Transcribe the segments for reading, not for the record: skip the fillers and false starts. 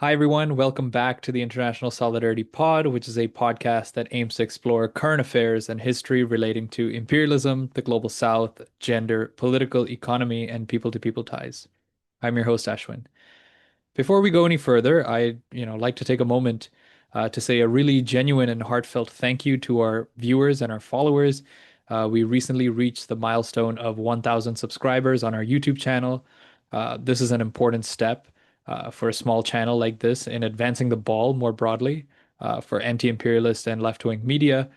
Hi, everyone. Welcome back to the International Solidarity Pod, which is a podcast that aims to explore current affairs and history relating to imperialism, the global south, gender, political economy, and people-to-people ties. I'm your host, Ashwin. Before we go any further, I'd like to take a moment to say a really genuine and heartfelt thank you to our viewers and our followers. We recently reached the milestone of 1,000 subscribers on our YouTube channel. This is an important step for a small channel like this in advancing the ball more broadly for anti-imperialist and left-wing media,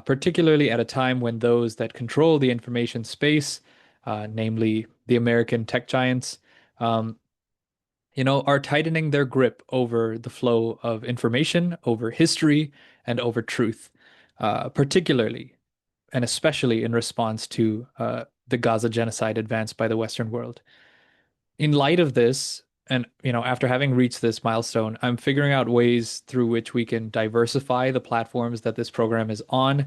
particularly at a time when those that control the information space, namely the American tech giants, um, are tightening their grip over the flow of information, over history, and over truth, particularly and especially in response to the Gaza genocide advanced by the Western world. In light of this, and after having reached this milestone, I'm figuring out ways through which we can diversify the platforms that this program is on,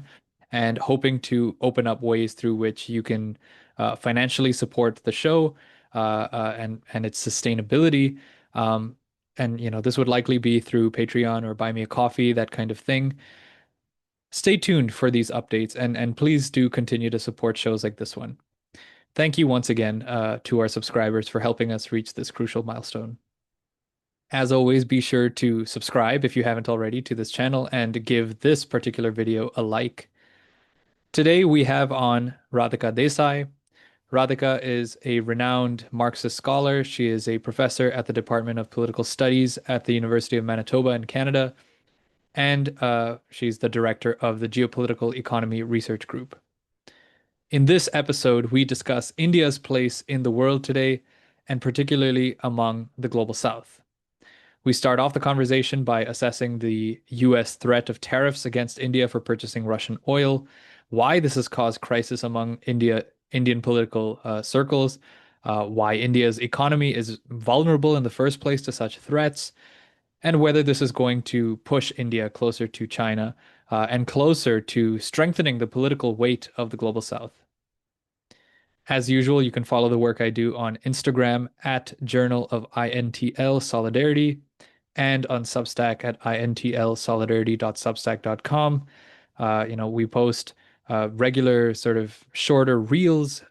and hoping to open up ways through which you can financially support the show and its sustainability. Um, and this would likely be through Patreon or Buy Me a Coffee, that kind of thing. Stay tuned for these updates, and please do continue to support shows like this one. Thank you once again to our subscribers for helping us reach this crucial milestone. As always, be sure to subscribe if you haven't already to this channel and give this particular video a like. Today we have on Radhika Desai. Radhika is a renowned Marxist scholar. She is a professor at the Department of Political Studies at the University of Manitoba in Canada, and she's the director of the Geopolitical Economy Research Group. In this episode, we discuss India's place in the world today, and particularly among the global south. We start off the conversation by assessing the US threat of tariffs against India for purchasing Russian oil, why this has caused crisis among Indian political circles, why India's economy is vulnerable in the first place to such threats, and whether this is going to push India closer to China and closer to strengthening the political weight of the global south. As usual, you can follow the work I do on Instagram at Journal of INTL Solidarity and on Substack at intlsolidarity.substack.com. We post regular sort of shorter reels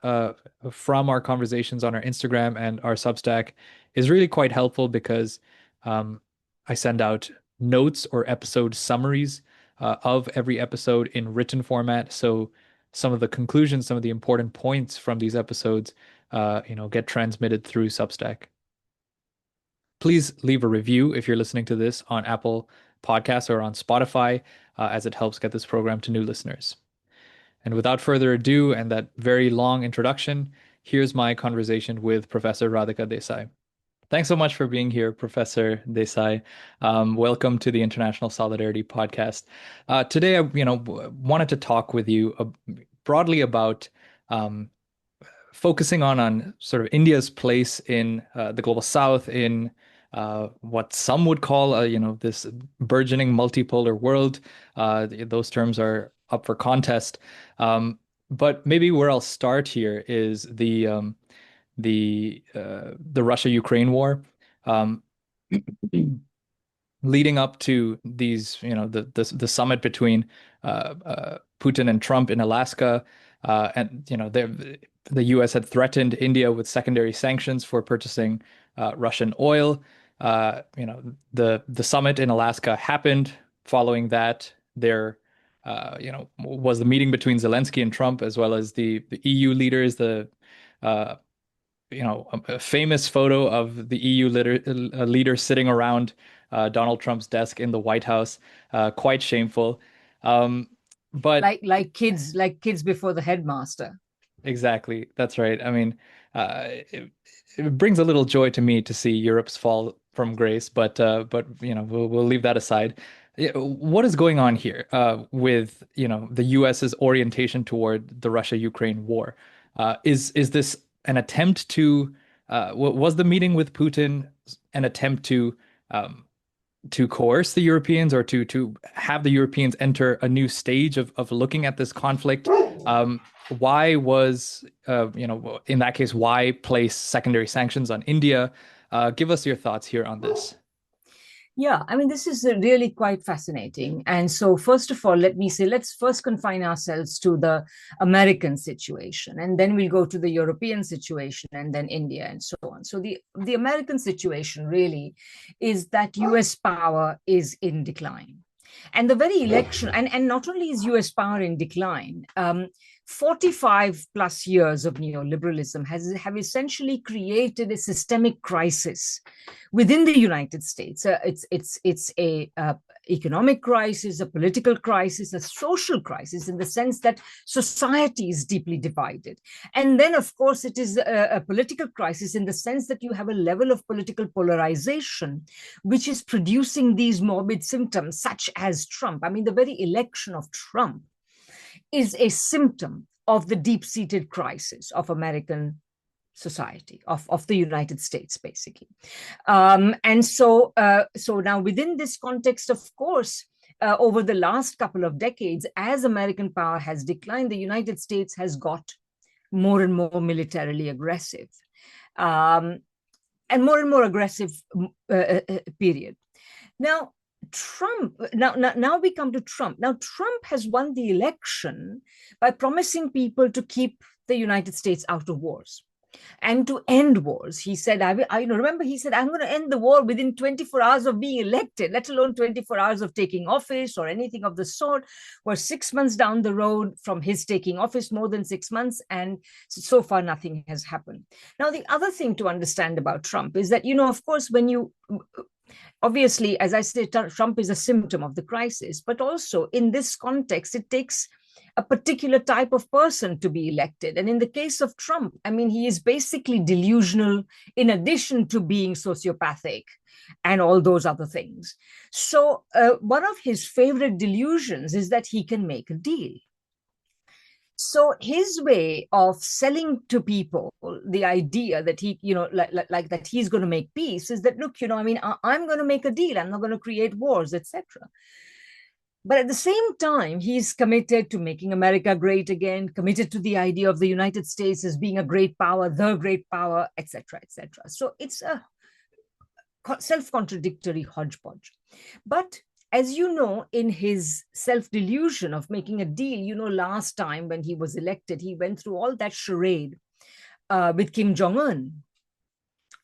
from our conversations on our Instagram, and our Substack is really quite helpful because I send out notes or episode summaries of every episode in written format. So some of the conclusions, some of the important points from these episodes, get transmitted through Substack. Please leave a review if you're listening to this on Apple Podcasts or on Spotify, as it helps get this program to new listeners. And without further ado, and that very long introduction, here's my conversation with Professor Radhika Desai. Thanks so much for being here, Professor Desai. Welcome to the International Solidarity Podcast. Today, I wanted to talk with you broadly about focusing on sort of India's place in the global South, in what some would call, this burgeoning multipolar world. Those terms are up for contest. But maybe where I'll start here is the Russia-Ukraine war. Um, Leading up to these, the summit between Putin and Trump in Alaska, and the U.S. had threatened India with secondary sanctions for purchasing Russian oil. The summit in Alaska happened. Following that, there, was the meeting between Zelensky and Trump, as well as the EU leaders. Uh, a famous photo of the EU leader sitting around Donald Trump's desk in the White House. Quite shameful. Um, but like kids before the headmaster. exactly, that's right. I mean, it brings a little joy to me to see Europe's fall from grace, but we'll leave that aside. What is going on here with the US's orientation toward the Russia-Ukraine war? Is this an attempt to was the meeting with Putin an attempt um, to coerce the Europeans, or to have the Europeans enter a new stage of looking at this conflict? Why was, in that case, why place secondary sanctions on India? Give us your thoughts here on this. Yeah, I mean, this is really quite fascinating. And so, first of all, let me say, let's first confine ourselves to the American situation, and then we'll go to the European situation, and then India, and so on. So, the American situation really is that US power is in decline. And the very election, and not only is US power in decline, 45 plus years of neoliberalism have essentially created a systemic crisis within the United States. It's a economic crisis, a political crisis, a social crisis, in the sense that society is deeply divided. And then, of course, it is a political crisis in the sense that you have a level of political polarization, which is producing these morbid symptoms, such as Trump. I mean, the very election of Trump is a symptom of the deep-seated crisis of American society, of the United States, basically. And so now within this context, of course, over the last couple of decades, as American power has declined, the United States has got more and more militarily aggressive, and more aggressive period. Now, now we come to Trump. Now, Trump has won the election by promising people to keep the United States out of wars and to end wars. He said, remember, he said, I'm going to end the war within 24 hours of being elected, let alone 24 hours of taking office or anything of the sort. We're 6 months down the road from his taking office, more than 6 months, and so far nothing has happened. Now, the other thing to understand about Trump is that, of course, obviously, as I said, Trump is a symptom of the crisis, but also in this context, it takes a particular type of person to be elected. And in the case of Trump, I mean, he is basically delusional in addition to being sociopathic and all those other things. So one of his favorite delusions is that he can make a deal. So his way of selling to people the idea that he, like that he's going to make peace is that, look, I'm going to make a deal. I'm not going to create wars, etc. But at the same time, he's committed to making America great again, committed to the idea of the United States as being a great power, the great power, etc., etc. So it's a self-contradictory hodgepodge. But as you know, in his self-delusion of making a deal, last time when he was elected, he went through all that charade with Kim Jong-un,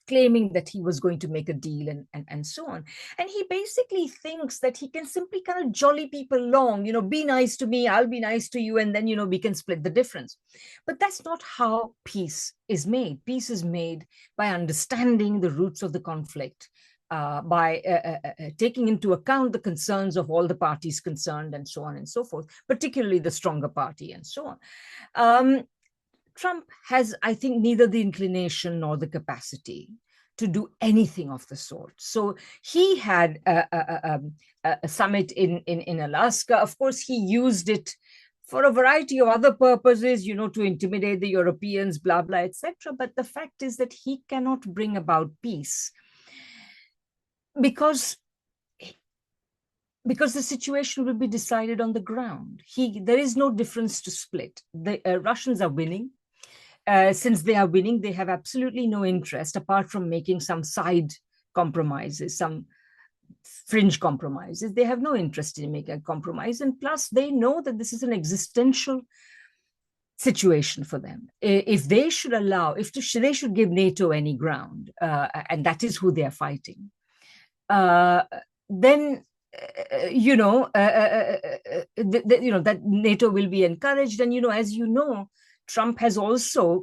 claiming that he was going to make a deal and so on. And he basically thinks that he can simply kind of jolly people along, be nice to me, I'll be nice to you, and then, we can split the difference. But that's not how peace is made. Peace is made by understanding the roots of the conflict, by taking into account the concerns of all the parties concerned and so on and so forth, particularly the stronger party and so on. Trump has, I think, neither the inclination nor the capacity to do anything of the sort. So he had a summit in Alaska. Of course, he used it for a variety of other purposes, to intimidate the Europeans, blah, blah, etc. But the fact is that he cannot bring about peace because the situation will be decided on the ground. There is no difference to split. The Russians are winning. Since they are winning, they have absolutely no interest, apart from making some side compromises, some fringe compromises. They have no interest in making a compromise. And plus, they know that this is an existential situation for them. If they should they should give NATO any ground, and that is who they are fighting, then that NATO will be encouraged. And as you know, Trump has also,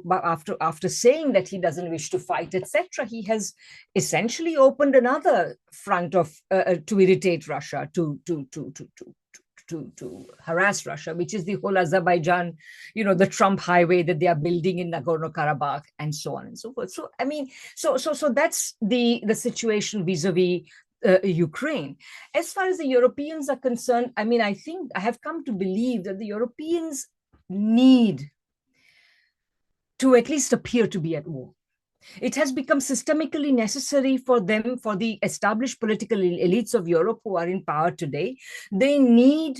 after saying that he doesn't wish to fight, etc., he has essentially opened another front of to irritate Russia, to harass Russia, which is the whole Azerbaijan, the Trump highway that they are building in Nagorno-Karabakh, and so on and so forth. So I mean, so that's the situation vis-a-vis Ukraine. As far as the Europeans are concerned, I mean, I think I have come to believe that the Europeans need to at least appear to be at war. It has become systemically necessary for them, for the established political elites of Europe who are in power today. They need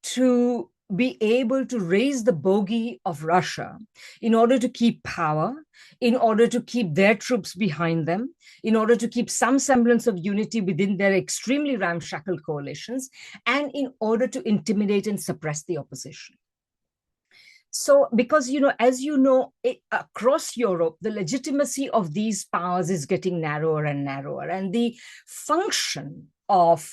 to be able to raise the bogey of Russia in order to keep power, in order to keep their troops behind them, in order to keep some semblance of unity within their extremely ramshackle coalitions, and in order to intimidate and suppress the opposition. So, because, as you know, across Europe, the legitimacy of these powers is getting narrower and narrower. And the function of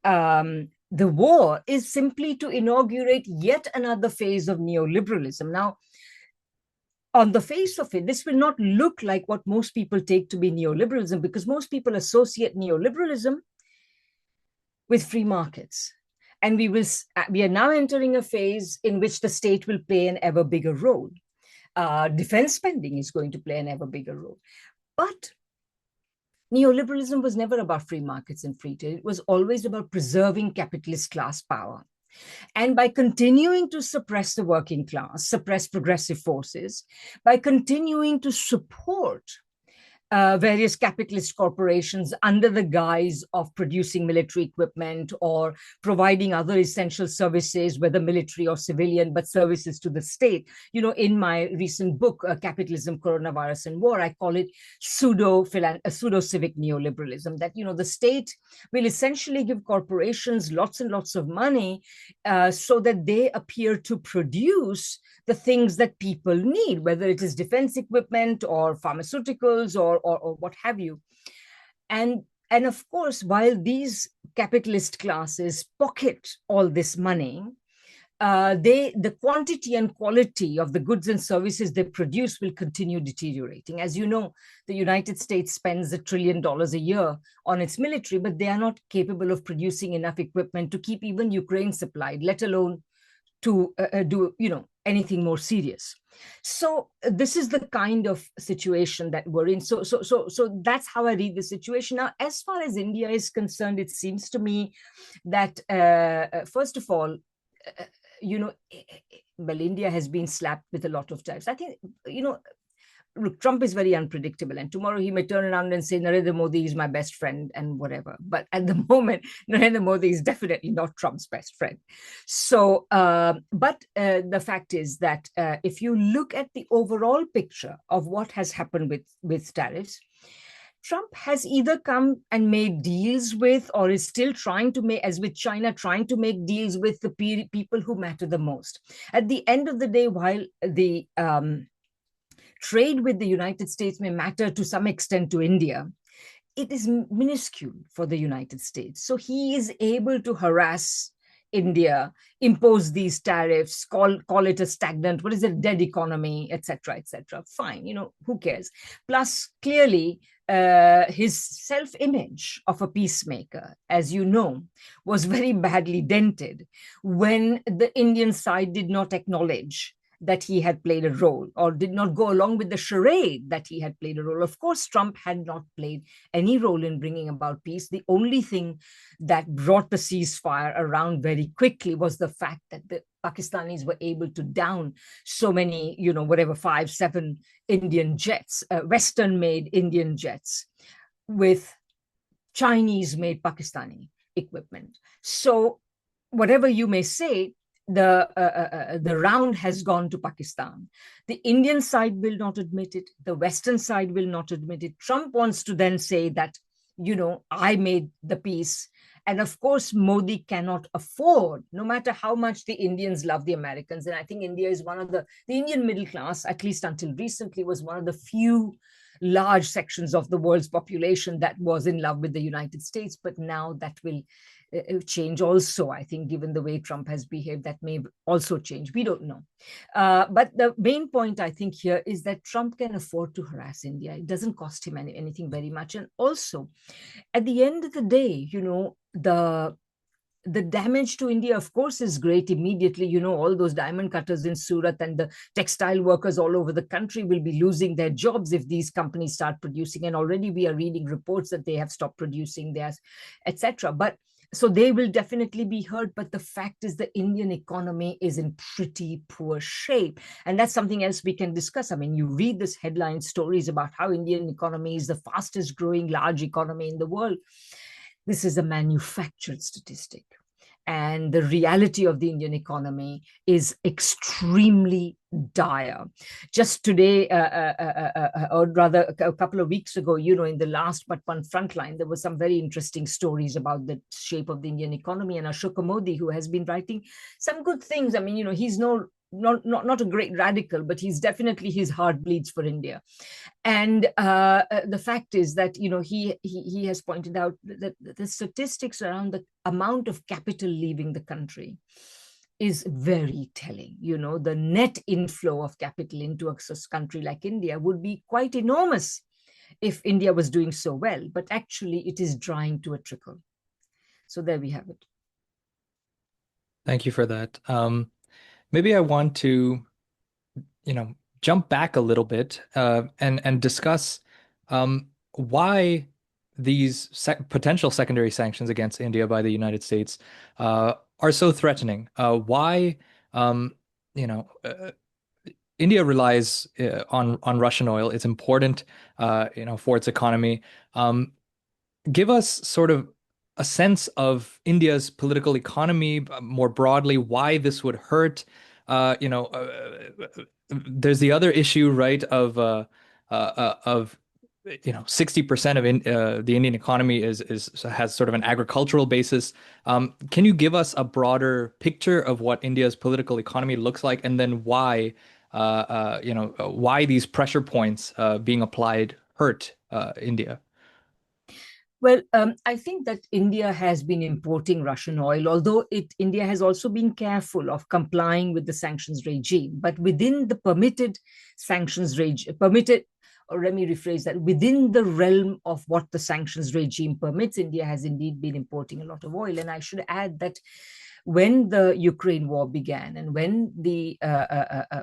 the war is simply to inaugurate yet another phase of neoliberalism. Now, on the face of it, this will not look like what most people take to be neoliberalism, because most people associate neoliberalism with free markets. And we are now entering a phase in which the state will play an ever bigger role. Defense spending is going to play an ever bigger role. But neoliberalism was never about free markets and free trade. It was always about preserving capitalist class power. And by continuing to suppress the working class, suppress progressive forces, by continuing to support various capitalist corporations under the guise of producing military equipment or providing other essential services, whether military or civilian, but services to the state. In my recent book, Capitalism, Coronavirus, and War, I call it pseudo-civic neoliberalism, that, the state will essentially give corporations lots and lots of money so that they appear to produce the things that people need, whether it is defense equipment or pharmaceuticals or what have you. And of course, while these capitalist classes pocket all this money, the quantity and quality of the goods and services they produce will continue deteriorating. As you know, the United States spends $1 trillion a year on its military, but they are not capable of producing enough equipment to keep even Ukraine supplied, let alone to do anything more serious. So this is the kind of situation that we're in. So that's how I read the situation. Now, as far as India is concerned, it seems to me that first of all, well, India has been slapped with a lot of times. I think, look, Trump is very unpredictable, and tomorrow he may turn around and say Narendra Modi is my best friend and whatever. But at the moment, Narendra Modi is definitely not Trump's best friend. So, but the fact is that if you look at the overall picture of what has happened with tariffs, Trump has either come and made deals with, or is still trying to make, as with China, trying to make deals with the people who matter the most. At the end of the day, while the trade with the United States may matter to some extent to India, it is minuscule for the United States. So he is able to harass India, impose these tariffs, call it a stagnant, what is it, dead economy, etc., etc. Fine, who cares? Plus, clearly, his self-image of a peacemaker, as you know, was very badly dented when the Indian side did not acknowledge that he had played a role, or did not go along with the charade that he had played a role. Of course, Trump had not played any role in bringing about peace. The only thing that brought the ceasefire around very quickly was the fact that the Pakistanis were able to down so many, 5, 7 Indian jets, Western-made Indian jets, with Chinese-made Pakistani equipment. So whatever you may say, the round has gone to Pakistan. The Indian side will not admit it. The Western side will not admit it. Trump wants to then say that, I made the peace. And of course, Modi cannot afford, no matter how much the Indians love the Americans. And I think India is one of the Indian middle class, at least until recently, was one of the few large sections of the world's population that was in love with the United States. But now that will change also. I think, given the way Trump has behaved, that may also change. We don't know. But the main point, I think, here is that Trump can afford to harass India. It doesn't cost him anything very much. And also, at the end of the day, the damage to India, of course, is great immediately. All those diamond cutters in Surat and the textile workers all over the country will be losing their jobs if these companies start producing. And already we are reading reports that they have stopped producing theirs, etc. But so they will definitely be hurt. But the fact is the Indian economy is in pretty poor shape. And that's something else we can discuss. I mean, you read this headline stories about how Indian economy is the fastest growing large economy in the world. This is a manufactured statistic. and the reality of the Indian economy is extremely dire. Just today, or rather a couple of weeks ago, in the last but one frontline, there were some very interesting stories about the shape of the Indian economy. And Ashoka Modi, who has been writing some good things. I mean, he's not a great radical, but his heart bleeds for India. And the fact is that he has pointed out that the statistics around the amount of capital leaving the country is very telling. The net inflow of capital into a country like India would be quite enormous if India was doing so well, but actually it is drying to a trickle. So there we have it. Thank you for that. Maybe I want to, jump back a little bit and discuss why these potential secondary sanctions against India by the United States are so threatening. Why, India relies on Russian oil. It's important, for its economy. Give us sort of a sense of India's political economy more broadly, why this would hurt. There's the other issue, right, of 60% of the Indian economy has sort of an agricultural basis. Can you give us a broader picture of what India's political economy looks like, and then why these pressure points being applied hurt India? Well, I think that India has been importing Russian oil, although India has also been careful of complying with the sanctions regime. But within the permitted sanctions regime, or let me rephrase that, within the realm of what the sanctions regime permits, India has indeed been importing a lot of oil. And I should add that when the Ukraine war began and when the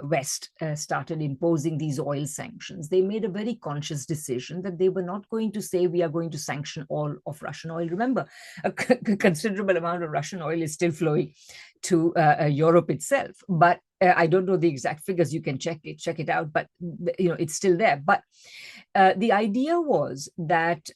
West started imposing these oil sanctions, they made a very conscious decision that they were not going to say we are going to sanction all of Russian oil. Remember, a considerable amount of Russian oil is still flowing to Europe itself. But I don't know the exact figures. You can check it out, but it's still there. But the idea was that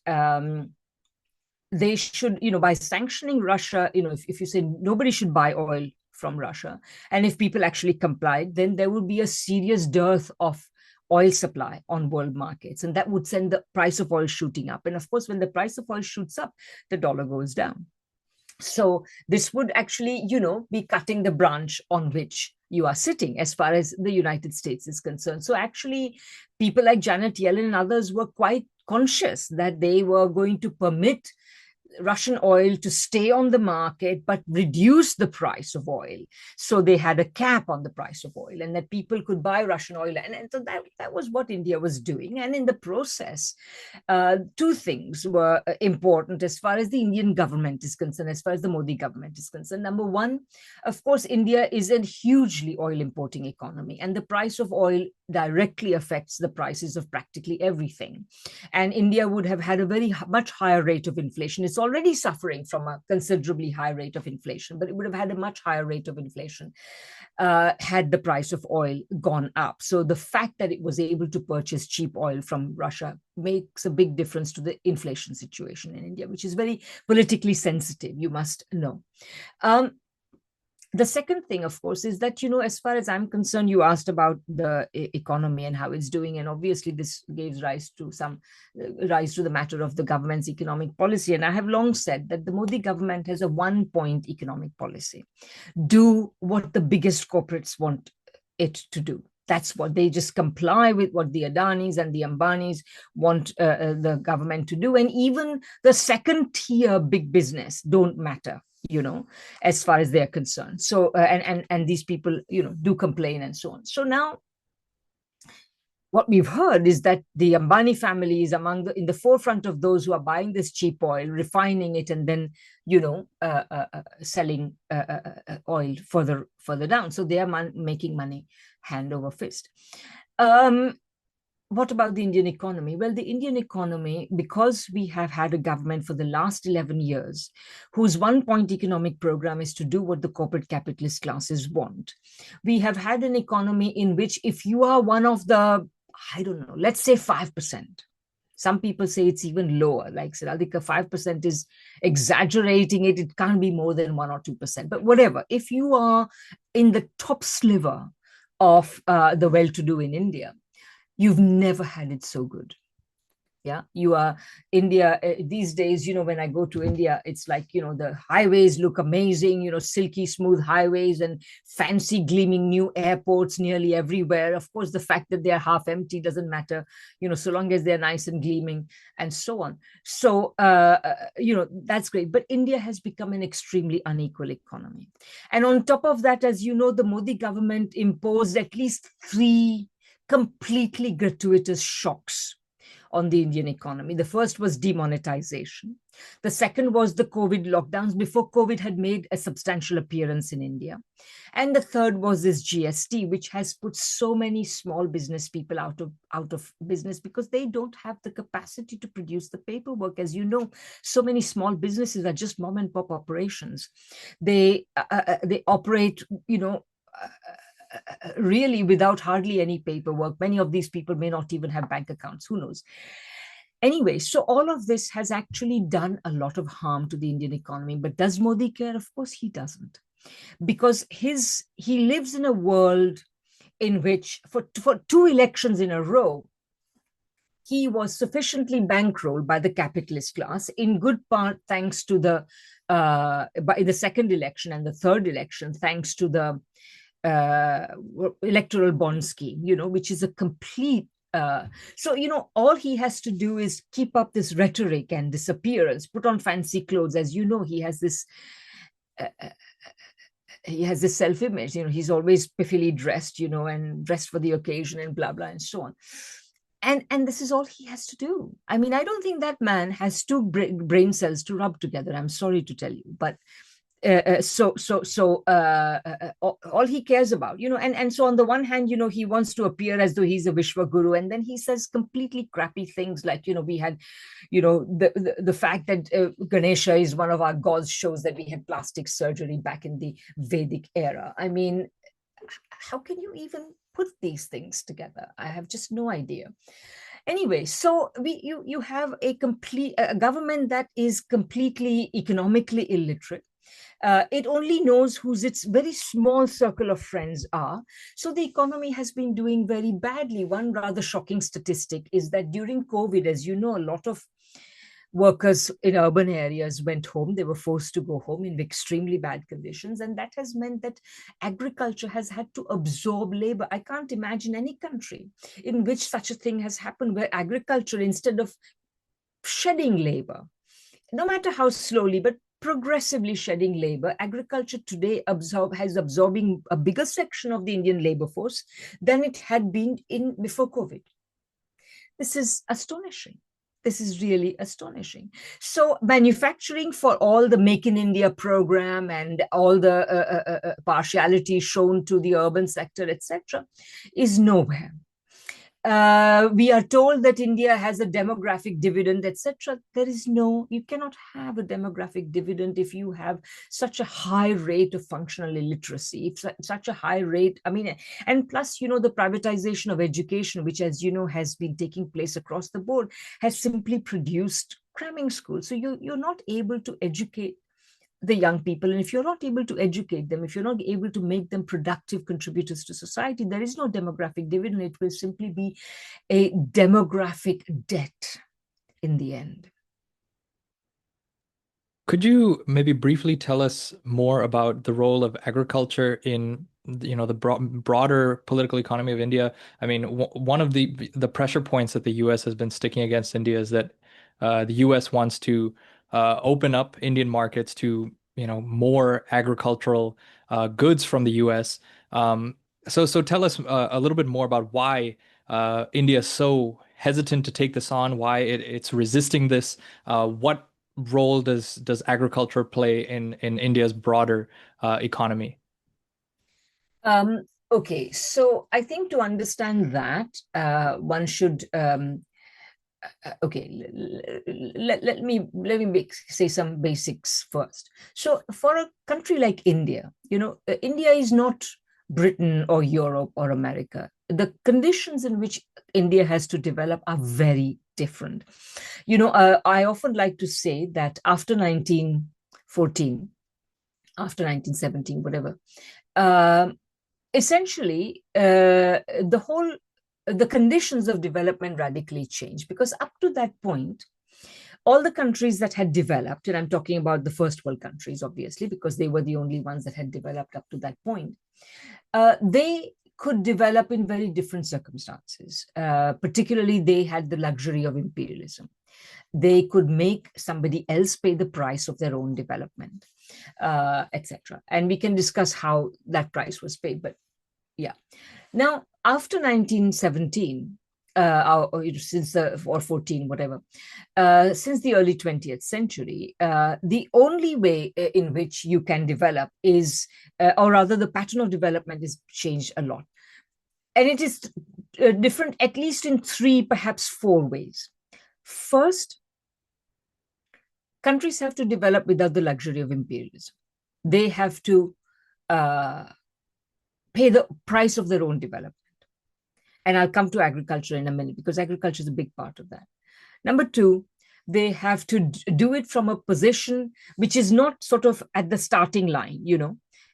they should, by sanctioning Russia, if you say nobody should buy oil from Russia, and if people actually complied, then there would be a serious dearth of oil supply on world markets, and that would send the price of oil shooting up. And of course, when the price of oil shoots up, the dollar goes down. So this would actually, be cutting the branch on which you are sitting as far as the United States is concerned. So actually, people like Janet Yellen and others were quite conscious that they were going to permit Russian oil to stay on the market, but reduce the price of oil. So they had a cap on the price of oil, and that people could buy Russian oil. And so that was what India was doing. And in the process, two things were important as far as the Indian government is concerned, as far as the Modi government is concerned. Number one, of course, India is a hugely oil importing economy, and the price of oil directly affects the prices of practically everything. And India would have had a much higher rate of inflation. It's already suffering from a considerably high rate of inflation, but it would have had a much higher rate of inflation had the price of oil gone up. So the fact that it was able to purchase cheap oil from Russia makes a big difference to the inflation situation in India, which is very politically sensitive, you must know. The second thing, of course, is that, as far as I'm concerned, you asked about the economy and how it's doing. And obviously, this gives rise to the matter of the government's economic policy. And I have long said that the Modi government has a one-point economic policy. Do what the biggest corporates want it to do. That's what they just comply with what the Adanis and the Ambanis want the government to do. And even the second tier big business don't matter, as far as they're concerned. So, and these people, do complain and so on. So now what we've heard is that the Ambani family is in the forefront of those who are buying this cheap oil, refining it, and then, selling oil further down. So they are making money hand over fist. What about the Indian economy? Well, the Indian economy, because we have had a government for the last 11 years, whose one-point economic program is to do what the corporate capitalist classes want, we have had an economy in which if you are one of the, let's say 5%, Some people say it's even lower. Like Radhika, 5% is exaggerating it. It can't be more than 1 or 2%. But whatever, if you are in the top sliver of the well-to-do in India, you've never had it so good. Yeah, you are India these days, when I go to India, it's like, the highways look amazing, silky smooth highways and fancy gleaming new airports nearly everywhere. Of course, the fact that they are half empty doesn't matter, so long as they're nice and gleaming and so on. So that's great, but India has become an extremely unequal economy. And on top of that, as you know, the Modi government imposed at least 3 completely gratuitous shocks on the Indian economy. The first was demonetization. The second was the COVID lockdowns before COVID had made a substantial appearance in India. And the third was this GST, which has put so many small business people out of business because they don't have the capacity to produce the paperwork. As you know, so many small businesses are just mom and pop operations. They operate, really without hardly any paperwork. Many of these people may not even have bank accounts, who knows. Anyway, so all of this has actually done a lot of harm to the Indian economy. But does Modi care? Of course he doesn't, because he lives in a world in which for 2 elections in a row, he was sufficiently bankrolled by the capitalist class, in good part thanks to by the second election and the third election, thanks to the electoral bond scheme, which is a complete so all he has to do is keep up this rhetoric and this appearance, put on fancy clothes. As you know, he has this self-image. He's always piffily dressed, and dressed for the occasion and blah blah and so on. And this is all he has to do. I mean, I don't think that man has 2 brain cells to rub together. I'm sorry to tell you, but all he cares about, and so on the one hand, he wants to appear as though he's a Vishwa Guru, and then he says completely crappy things like, we had, the fact that Ganesha is one of our gods shows that we had plastic surgery back in the Vedic era. I mean, how can you even put these things together? I have just no idea. Anyway, so you have a government that is completely economically illiterate. It only knows whose its very small circle of friends are. So the economy has been doing very badly. One rather shocking statistic is that during COVID, as you know, a lot of workers in urban areas went home. They were forced to go home in extremely bad conditions. And that has meant that agriculture has had to absorb labor. I can't imagine any country in which such a thing has happened, where agriculture, instead of shedding labor, no matter how slowly, but progressively shedding labor, agriculture today has absorbing a bigger section of the Indian labor force than it had been before COVID. This is astonishing. This is really astonishing. So manufacturing, for all the Make in India program and all the partiality shown to the urban sector, etc., is nowhere. We are told that India has a demographic dividend, etc. You cannot have a demographic dividend if you have such a high rate of functional illiteracy, if such a high rate, and plus, the privatization of education, which, as you know, has been taking place across the board, has simply produced cramming schools. So you're not able to educate the young people. And if you're not able to educate them, if you're not able to make them productive contributors to society, there is no demographic dividend. It will simply be a demographic debt in the end. Could you maybe briefly tell us more about the role of agriculture in, the broader political economy of India? I mean, one of the pressure points that the U.S. has been sticking against India is that the U.S. wants to open up Indian markets to, more agricultural goods from the U.S. So tell us a little bit more about why India is so hesitant to take this on, why it's resisting this. What role does agriculture play in India's broader economy? Okay, so I think to understand that, one should okay, let me say some basics first. So for a country like India, India is not Britain or Europe or America. The conditions in which India has to develop are very different. I often like to say that after 1914, after 1917, whatever, essentially the conditions of development radically changed, because up to that point, all the countries that had developed, and I'm talking about the first world countries, obviously, because they were the only ones that had developed up to that point, they could develop in very different circumstances. Particularly, they had the luxury of imperialism. They could make somebody else pay the price of their own development, etc. And we can discuss how that price was paid. But yeah. Now, after 1917, or 14, whatever, since the early 20th century, the only way in which you can develop is, or rather the pattern of development is changed a lot. And it is different at least in 3, perhaps 4 ways. First, countries have to develop without the luxury of imperialism. They have to pay the price of their own development. And I'll come to agriculture in a minute, because agriculture is a big part of that. Number 2, they have to do it from a position which is not sort of at the starting line,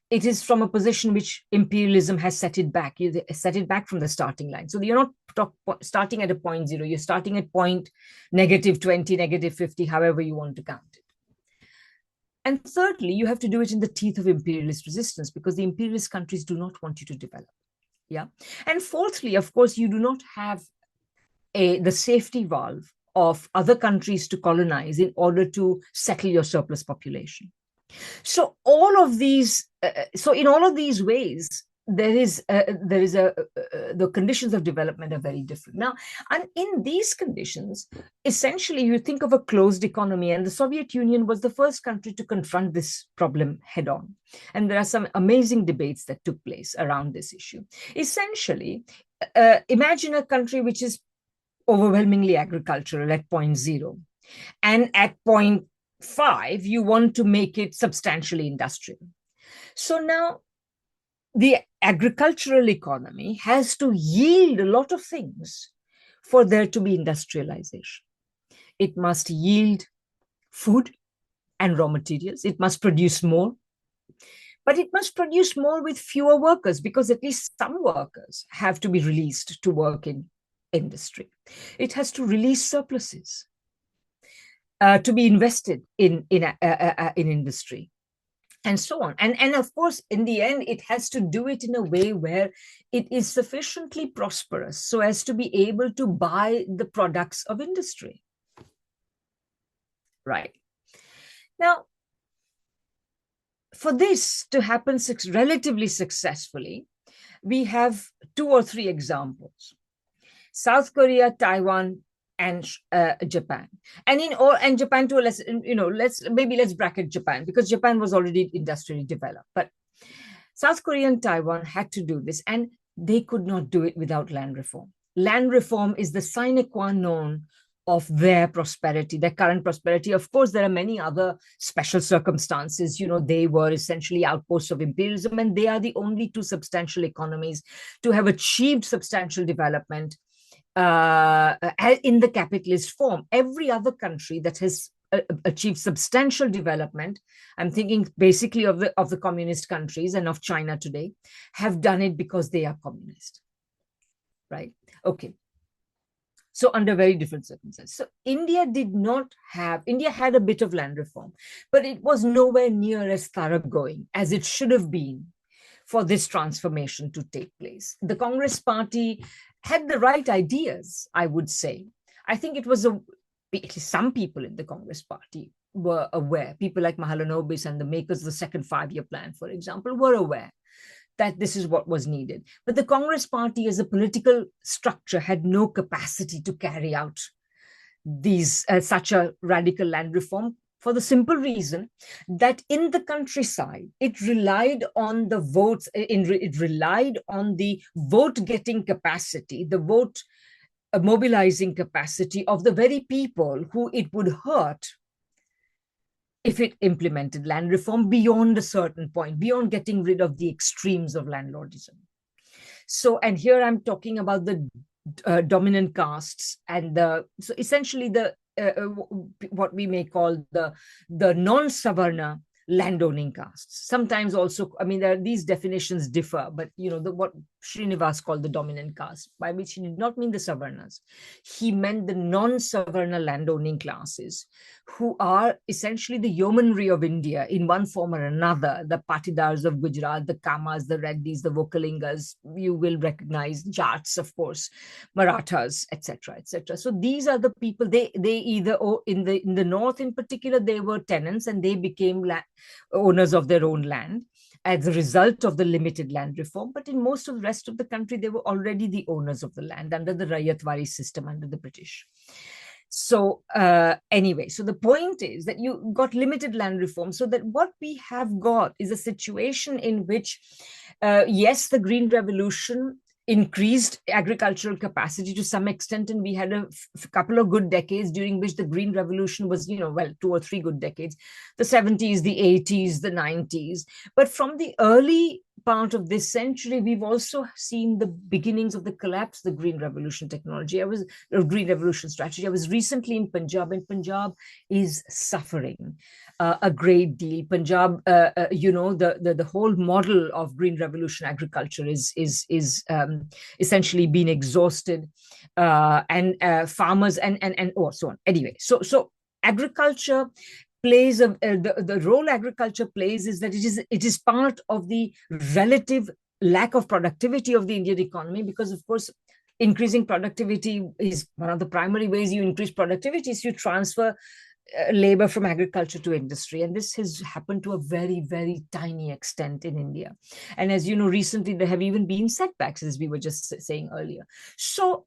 It is from a position which imperialism has set it back. You set it back from the starting line. So you're not starting at a point 0. You're starting at point -20, -50, however you want to count it. And thirdly, you have to do it in the teeth of imperialist resistance, because the imperialist countries do not want you to develop. Yeah. And fourthly, of course, you do not have the safety valve of other countries to colonize in order to settle your surplus population. So in all of these ways, the conditions of development are very different. Now, and in these conditions, essentially, you think of a closed economy, and the Soviet Union was the first country to confront this problem head on. And there are some amazing debates that took place around this issue. Essentially, imagine a country which is overwhelmingly agricultural at point 0, and at point 5, you want to make it substantially industrial. So now, the agricultural economy has to yield a lot of things for there to be industrialization. It must yield food and raw materials. It must produce more. But it must produce more with fewer workers, because at least some workers have to be released to work in industry. It has to release surpluses to be invested in industry, and so on. And of course, in the end, it has to do it in a way where it is sufficiently prosperous so as to be able to buy the products of industry. Right. Now, for this to happen relatively successfully, we have 2 or 3 examples: South Korea, Taiwan, and Japan. And Japan to a less, let's bracket Japan, because Japan was already industrially developed. But South Korea and Taiwan had to do this, and they could not do it without land reform. Land reform is the sine qua non of their prosperity, their current prosperity. Of course, there are many other special circumstances. They were essentially outposts of imperialism, and they are the only 2 substantial economies to have achieved substantial development in the capitalist form. Every other country that has achieved substantial development, I'm thinking basically of the communist countries and of China today, have done it because they are communist. Right? Okay. So under very different circumstances. So India had a bit of land reform, but it was nowhere near as thoroughgoing as it should have been for this transformation to take place. The Congress Party had the right ideas, I would say. I think it was some people in the Congress Party were aware. People like Mahalanobis and the makers of the second 5-year plan, for example, were aware that this is what was needed. But the Congress Party as a political structure had no capacity to carry out such a radical land reform, for the simple reason that in the countryside, it relied on the votes, it relied on the vote-getting capacity, the vote mobilizing capacity of the very people who it would hurt if it implemented land reform beyond a certain point, beyond getting rid of the extremes of landlordism. So, and here I'm talking about the dominant castes and so essentially what we may call the non-Savarna landowning castes. Sometimes also, I mean, these definitions differ, but what Srinivas called the dominant caste, by which he did not mean the Savarnas. He meant the non-Savarna landowning classes, who are essentially the yeomanry of India in one form or another. The Patidars of Gujarat, the Kamas, the Reddys, the Vokalingas, you will recognize Jats, of course, Marathas, etc., etc. So these are the people. They either, in the north in particular, they were tenants and they became owners of their own land as a result of the limited land reform. But in most of the rest of the country, they were already the owners of the land under the Rayatwari system under the British. So anyway, so the point is that you got limited land reform, so that what we have got is a situation in which, yes, the Green Revolution increased agricultural capacity to some extent, and we had a couple of good decades during which the Green Revolution was, 2 or 3 good decades, the 70s, the 80s, the 90s. But from the early part of this century, we've also seen the beginnings of the collapse of the Green Revolution technology. Green Revolution strategy. I was recently in Punjab, and Punjab is suffering a great deal. Punjab, the whole model of Green Revolution agriculture is essentially being exhausted, and farmers and so on. Anyway, so agriculture plays the role agriculture plays is that it is part of the relative lack of productivity of the Indian economy, because of course increasing productivity is one of the primary ways you increase productivity, is you transfer labor from agriculture to industry, and this has happened to a very, very tiny extent in India. And as you know, recently there have even been setbacks, as we were just saying earlier. So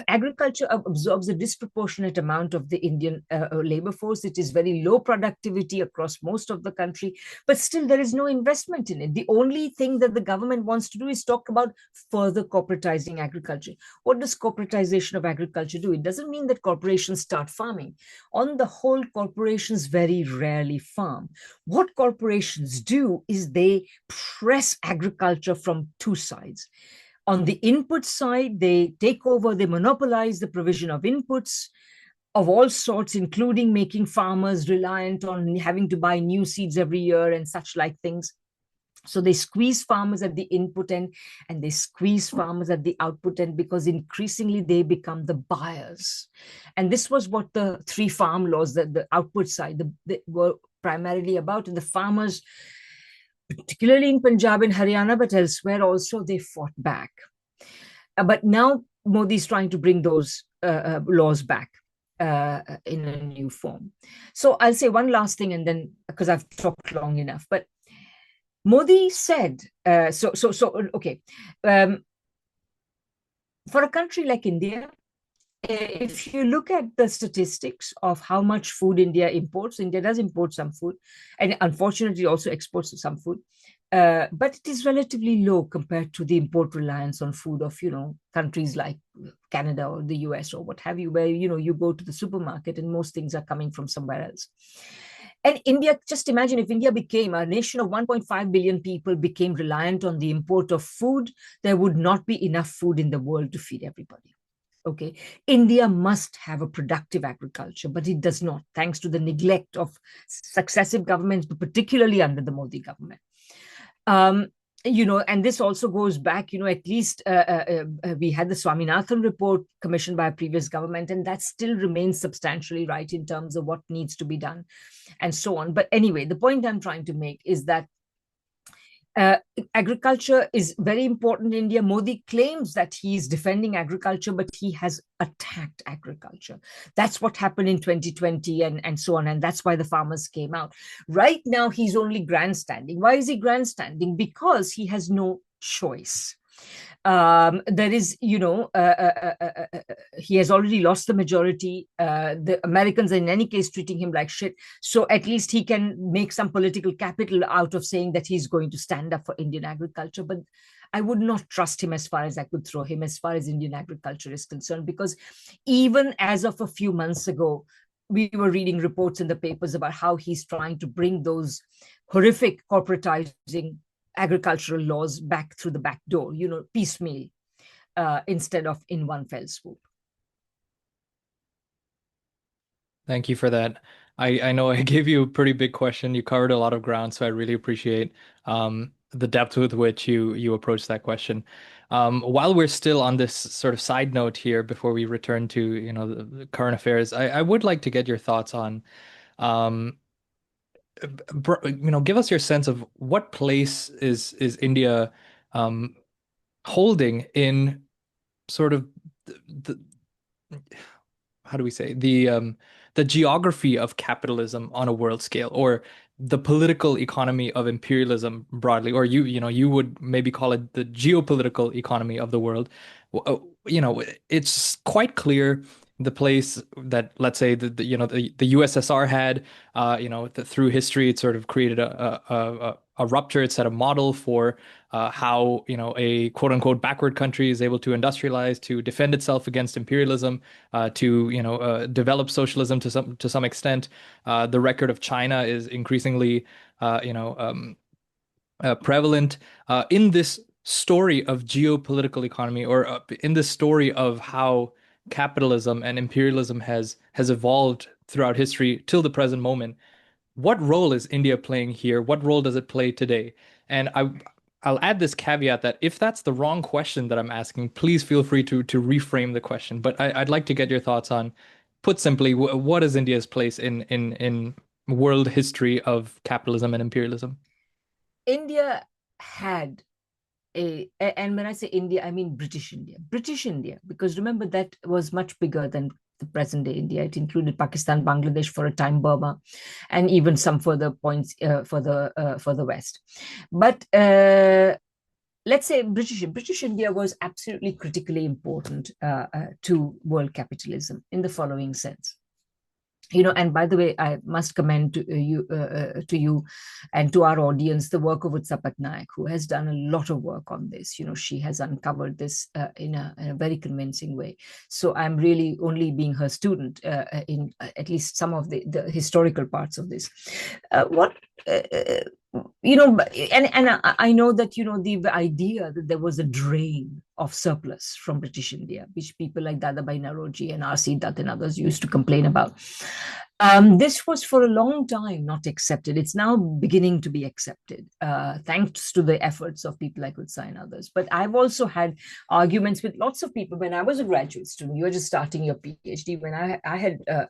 agriculture absorbs a disproportionate amount of the Indian labor force. It is very low productivity across most of the country, but still there is no investment in it. The only thing that the government wants to do is talk about further corporatizing agriculture. What does corporatization of agriculture do? It doesn't mean that corporations start farming. On the whole, corporations very rarely farm. What corporations do is they press agriculture from 2 sides. On the input side, they take over, they monopolize the provision of inputs of all sorts, including making farmers reliant on having to buy new seeds every year and such like things. So they squeeze farmers at the input end and they squeeze farmers at the output end, because increasingly they become the buyers. And this was what the 3 farm laws, the output side, they were primarily about. And the farmers, particularly in Punjab and Haryana, but elsewhere also, they fought back. But now Modi is trying to bring those laws back in a new form. So I'll say one last thing, and then, because I've talked long enough, but Modi said, okay, for a country like India, if you look at the statistics of how much food India imports, India does import some food, and unfortunately also exports some food, but it is relatively low compared to the import reliance on food of, countries like Canada or the US or what have you, where, you go to the supermarket and most things are coming from somewhere else. And India, just imagine if India became a nation of 1.5 billion people, became reliant on the import of food, there would not be enough food in the world to feed everybody. Okay, India must have a productive agriculture, but it does not, thanks to the neglect of successive governments, but particularly under the Modi government. And this also goes back, at least we had the Swaminathan report commissioned by a previous government, and that still remains substantially right in terms of what needs to be done and so on. But anyway, the point I'm trying to make is that agriculture is very important in India. Modi claims that he is defending agriculture, but he has attacked agriculture. That's what happened in 2020 and so on. And that's why the farmers came out. Right now, he's only grandstanding. Why is he grandstanding? Because he has no choice. There is, he has already lost the majority. The Americans are in any case treating him like shit. So at least he can make some political capital out of saying that he's going to stand up for Indian agriculture. But I would not trust him as far as I could throw him as far as Indian agriculture is concerned, because even as of a few months ago, we were reading reports in the papers about how he's trying to bring those horrific corporatizing agricultural laws back through the back door, piecemeal, instead of in one fell swoop. Thank you for that. I know I gave you a pretty big question. You covered a lot of ground, so I really appreciate the depth with which you approach that question. While we're still on this sort of side note here, before we return to, the current affairs, I would like to get your thoughts on, um, give us your sense of what place is India um, holding in sort of the how do we say the geography of capitalism on a world scale, or the political economy of imperialism broadly, or you would maybe call it the geopolitical economy of the world. It's quite clear the place that, let's say, the USSR had, through history. It sort of created a rupture. It set a model for how, a quote unquote backward country is able to industrialize, to defend itself against imperialism, to develop socialism to some extent. The record of China is increasingly prevalent in this story of geopolitical economy, or in this story of how capitalism and imperialism has evolved throughout history till the present moment. What role is India playing here? What role does it play today? And I'll add this caveat that if that's the wrong question that I'm asking, please feel free to reframe the question. But I'd like to get your thoughts on, put simply, what is India's place in world history of capitalism and imperialism? India had and when I say India, I mean British India, because remember, that was much bigger than the present day India. It included Pakistan, Bangladesh, for a time Burma, and even some further points for the west. But let's say British India was absolutely critically important to world capitalism in the following sense. And by the way, I must commend to you and to our audience the work of Utsa Patnaik, who has done a lot of work on this. She has uncovered this in a very convincing way. So I'm really only being her student in at least some of the historical parts of this. And I know that, the idea that there was a drain of surplus from British India, which people like Dadabhai Naoroji and R.C. Dutt and others used to complain about. This was for a long time not accepted. It's now beginning to be accepted, thanks to the efforts of people like Utsa and others. But I've also had arguments with lots of people when I was a graduate student. You were just starting your PhD. When I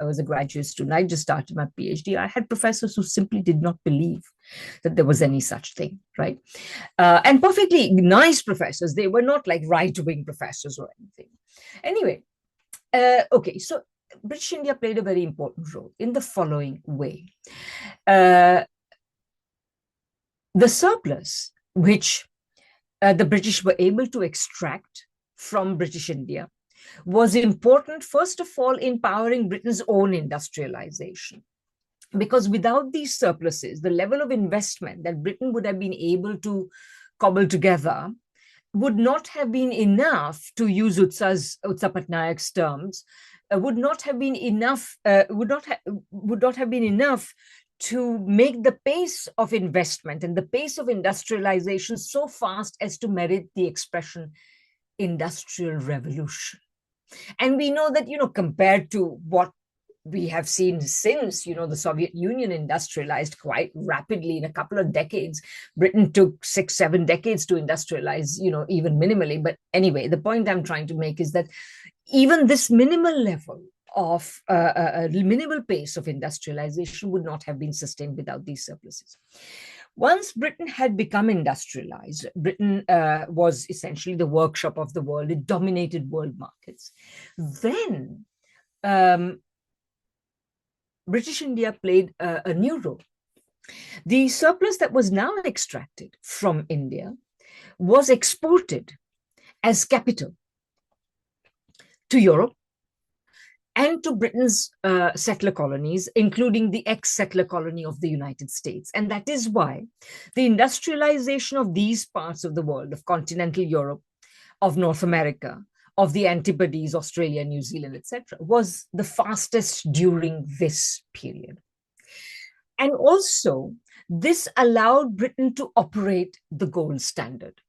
was a graduate student, I just started my PhD. I had professors who simply did not believe that there was any such thing, right? And perfectly nice professors. They were not like right-wing professors or anything. Anyway, okay, so British India played a very important role in the following way. The surplus which the British were able to extract from British India was important, first of all, in powering Britain's own industrialization. Because without these surpluses, the level of investment that Britain would have been able to cobble together would not have been enough, to use Utsa Patnaik's terms, would not have been enough to make the pace of investment and the pace of industrialization so fast as to merit the expression industrial revolution. And we know that, compared to what we have seen since, the Soviet Union industrialized quite rapidly in a couple of decades. Britain took 6-7 decades to industrialize, even minimally. But anyway, the point I'm trying to make is that even this minimal level of minimal pace of industrialization would not have been sustained without these surpluses. Once Britain had become industrialized, Britain was essentially the workshop of the world. It dominated world markets. Then British India played a new role. The surplus that was now extracted from India was exported as capital to Europe and to Britain's settler colonies, including the ex-settler colony of the United States. And that is why the industrialization of these parts of the world, of continental Europe, of North America, of the Antipodes, Australia, New Zealand, etc., was the fastest during this period. And also, this allowed Britain to operate the gold standard.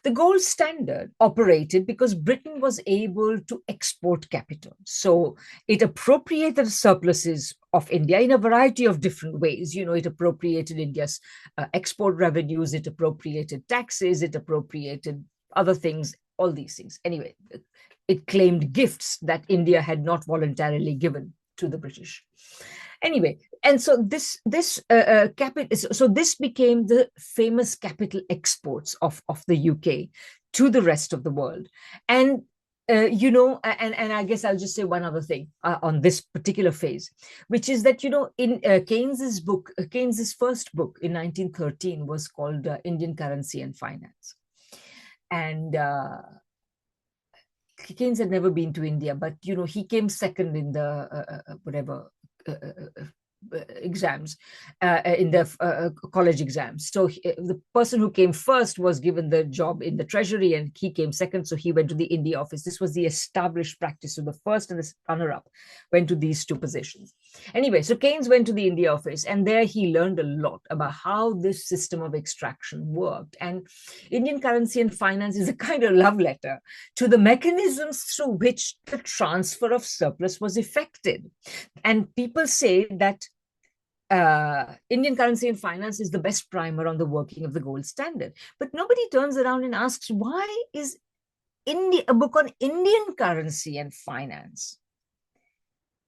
The gold standard operated because Britain was able to export capital. So it appropriated surpluses of India in a variety of different ways. It appropriated India's export revenues, it appropriated taxes, it appropriated other things, all these things. Anyway, it claimed gifts that India had not voluntarily given to the British. Anyway, and so this became the famous capital exports of the UK to the rest of the world. And and I guess I'll just say one other thing on this particular phase, which is that in Keynes's first book in 1913 was called Indian Currency and Finance, and Keynes had never been to India, but he came second in the exams, in the college exams. So the person who came first was given the job in the treasury, and he came second, so he went to the India office. This was the established practice. So the first and the runner-up went to these two positions. Anyway, so Keynes went to the India office, and there he learned a lot about how this system of extraction worked. And Indian Currency and Finance is a kind of love letter to the mechanisms through which the transfer of surplus was effected. And people say that Indian Currency and Finance is the best primer on the working of the gold standard. But nobody turns around and asks, why is a book on Indian currency and finance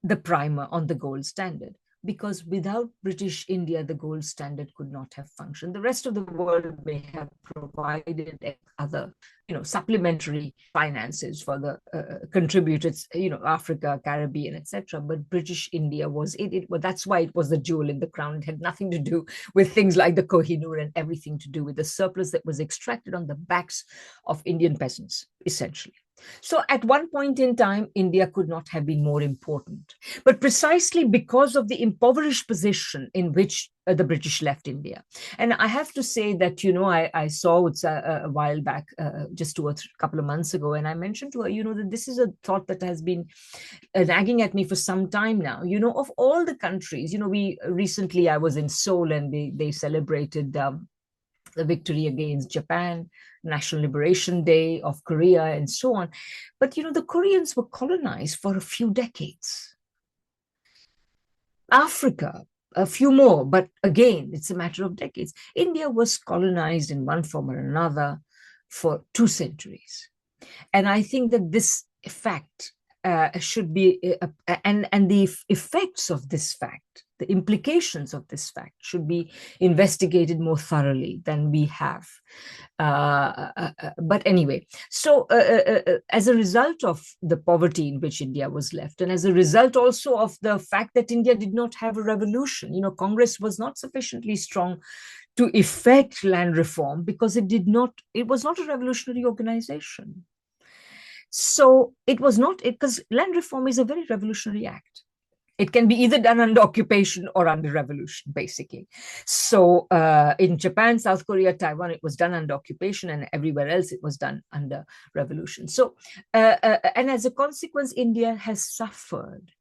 the primer on the gold standard? Because without British India, the gold standard could not have functioned. The rest of the world may have provided other, supplementary finances for the contributed, Africa, Caribbean, etc. But British India was it. Well, that's why it was the jewel in the crown. It had nothing to do with things like the Kohinoor and everything to do with the surplus that was extracted on the backs of Indian peasants, essentially. So at one point in time, India could not have been more important. But precisely because of the impoverished position in which the British left India. And I have to say that, I saw it a while back, just 2 or 3 couple of months ago, and I mentioned to her, that this is a thought that has been nagging at me for some time now. Of all the countries, recently I was in Seoul, and they celebrated the victory against Japan, National Liberation Day of Korea, and so on. But, the Koreans were colonized for a few decades. Africa, a few more, but again, it's a matter of decades. India was colonized in one form or another for 2 centuries. And I think that this fact should be, and the effects of this fact, the implications of this fact should be investigated more thoroughly than we have. But anyway, so as a result of the poverty in which India was left, and as a result also of the fact that India did not have a revolution, Congress was not sufficiently strong to effect land reform because it was not a revolutionary organization. So it was not, because land reform is a very revolutionary act. It can be either done under occupation or under revolution, basically. So in Japan, South Korea, Taiwan, it was done under occupation, and everywhere else it was done under revolution. So, and as a consequence, India has suffered.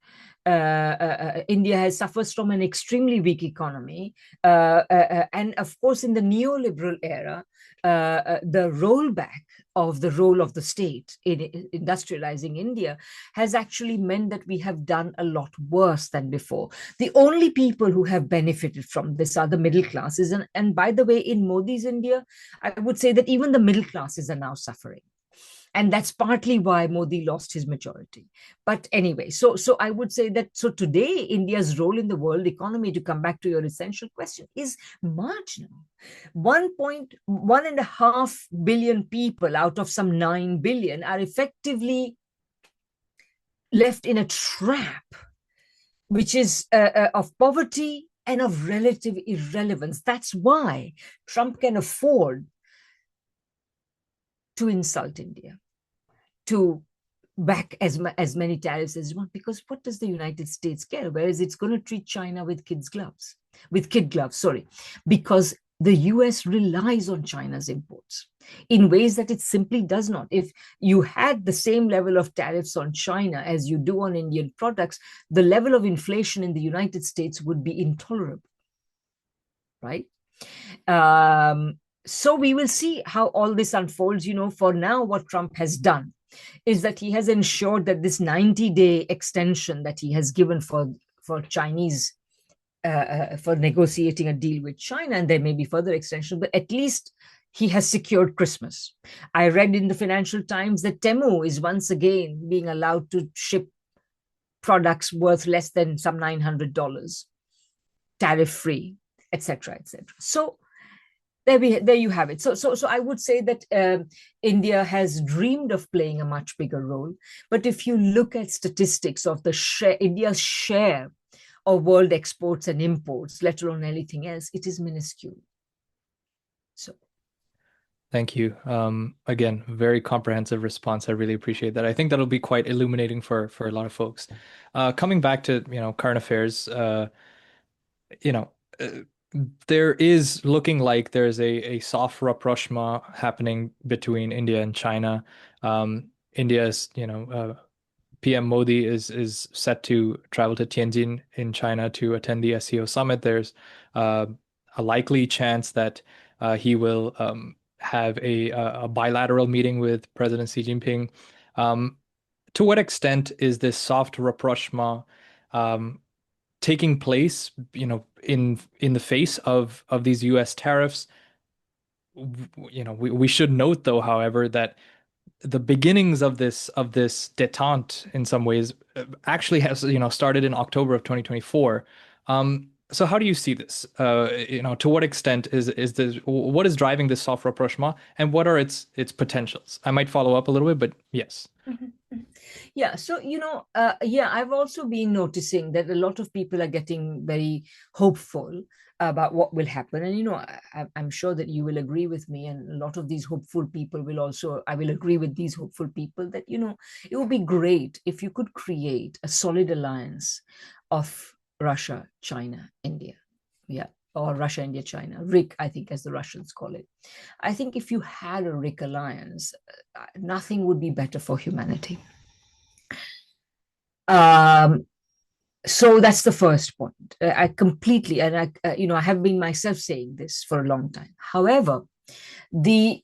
India has suffered from an extremely weak economy. And of course, in the neoliberal era, the rollback of the role of the state in industrializing India has actually meant that we have done a lot worse than before. The only people who have benefited from this are the middle classes. And by the way, in Modi's India, I would say that even the middle classes are now suffering. And that's partly why Modi lost his majority. But anyway, so I would say that, so today, India's role in the world economy, to come back to your essential question, is marginal. 1.5 billion people out of some 9 billion are effectively left in a trap, which is of poverty and of relative irrelevance. That's why Trump can afford to insult India, to back as many tariffs as you want, because what does the United States care? Whereas it's going to treat China with kid gloves, because the US relies on China's imports in ways that it simply does not. If you had the same level of tariffs on China as you do on Indian products, the level of inflation in the United States would be intolerable, right? So we will see how all this unfolds. For now, what Trump has done is that he has ensured that this 90-day extension that he has given for Chinese for negotiating a deal with China, and there may be further extension, but at least he has secured Christmas. I read in the Financial Times that Temu is once again being allowed to ship products worth less than some $900, tariff-free, etc., etc. So there you have it. So I would say that India has dreamed of playing a much bigger role. But if you look at statistics of India's share of world exports and imports, let alone anything else, it is minuscule. So. Thank you. Again, very comprehensive response. I really appreciate that. I think that'll be quite illuminating for a lot of folks. Coming back to, current affairs, you know, uh, there is looking like there's a soft rapprochement happening between India and China. India's, PM Modi is set to travel to Tianjin in China to attend the SCO summit. There's a likely chance that he will have a bilateral meeting with President Xi Jinping. To what extent is this soft rapprochement taking place, in the face of these U.S. tariffs? We should note, though, however, that the beginnings of this détente in some ways actually has started in October of 2024. So how do you see this? To what extent is this, what is driving this soft rapprochement, and what are its potentials? I might follow up a little bit, but yes. Yeah, so I've also been noticing that a lot of people are getting very hopeful about what will happen, and I'm sure that you will agree with me, and a lot of these hopeful people will also, I will agree with these hopeful people that it would be great if you could create a solid alliance of Russia, China, India, or Russia, India, China, RIC, I think, as the Russians call it. I think if you had a RIC alliance, nothing would be better for humanity. So that's the first point. I completely, and I have been myself saying this for a long time. However, the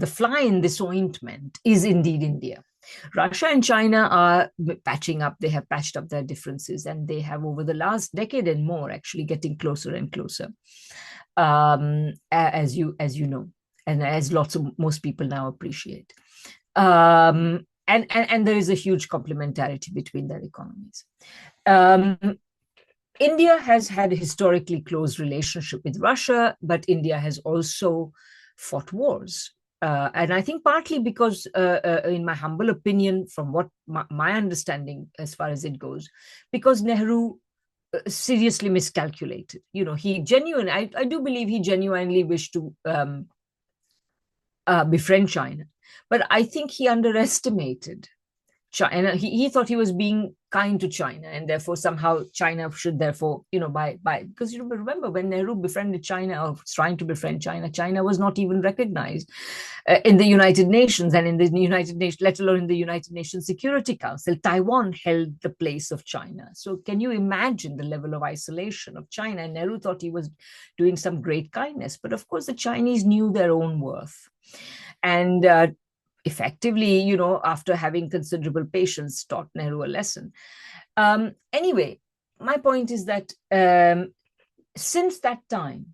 fly in this ointment is indeed India. Russia and China are patching up. They have patched up their differences, and they have, over the last decade and more, actually getting closer and closer, as you know, and as most people now appreciate. And there is a huge complementarity between their economies. India has had a historically close relationship with Russia, but India has also fought wars. And I think partly because, in my humble opinion, from what my understanding as far as it goes, because Nehru seriously miscalculated. I do believe he genuinely wished to befriend China. But I think he underestimated China. He thought he was being kind to China, and therefore somehow China should therefore, because remember when Nehru befriended China, or was trying to befriend China, China was not even recognized in the United Nations, and in the United Nations, let alone in the United Nations Security Council. Taiwan held the place of China. So can you imagine the level of isolation of China? And Nehru thought he was doing some great kindness, but of course the Chinese knew their own worth. And effectively, after having considerable patience, taught Nehru a lesson. Anyway, my point is that since that time,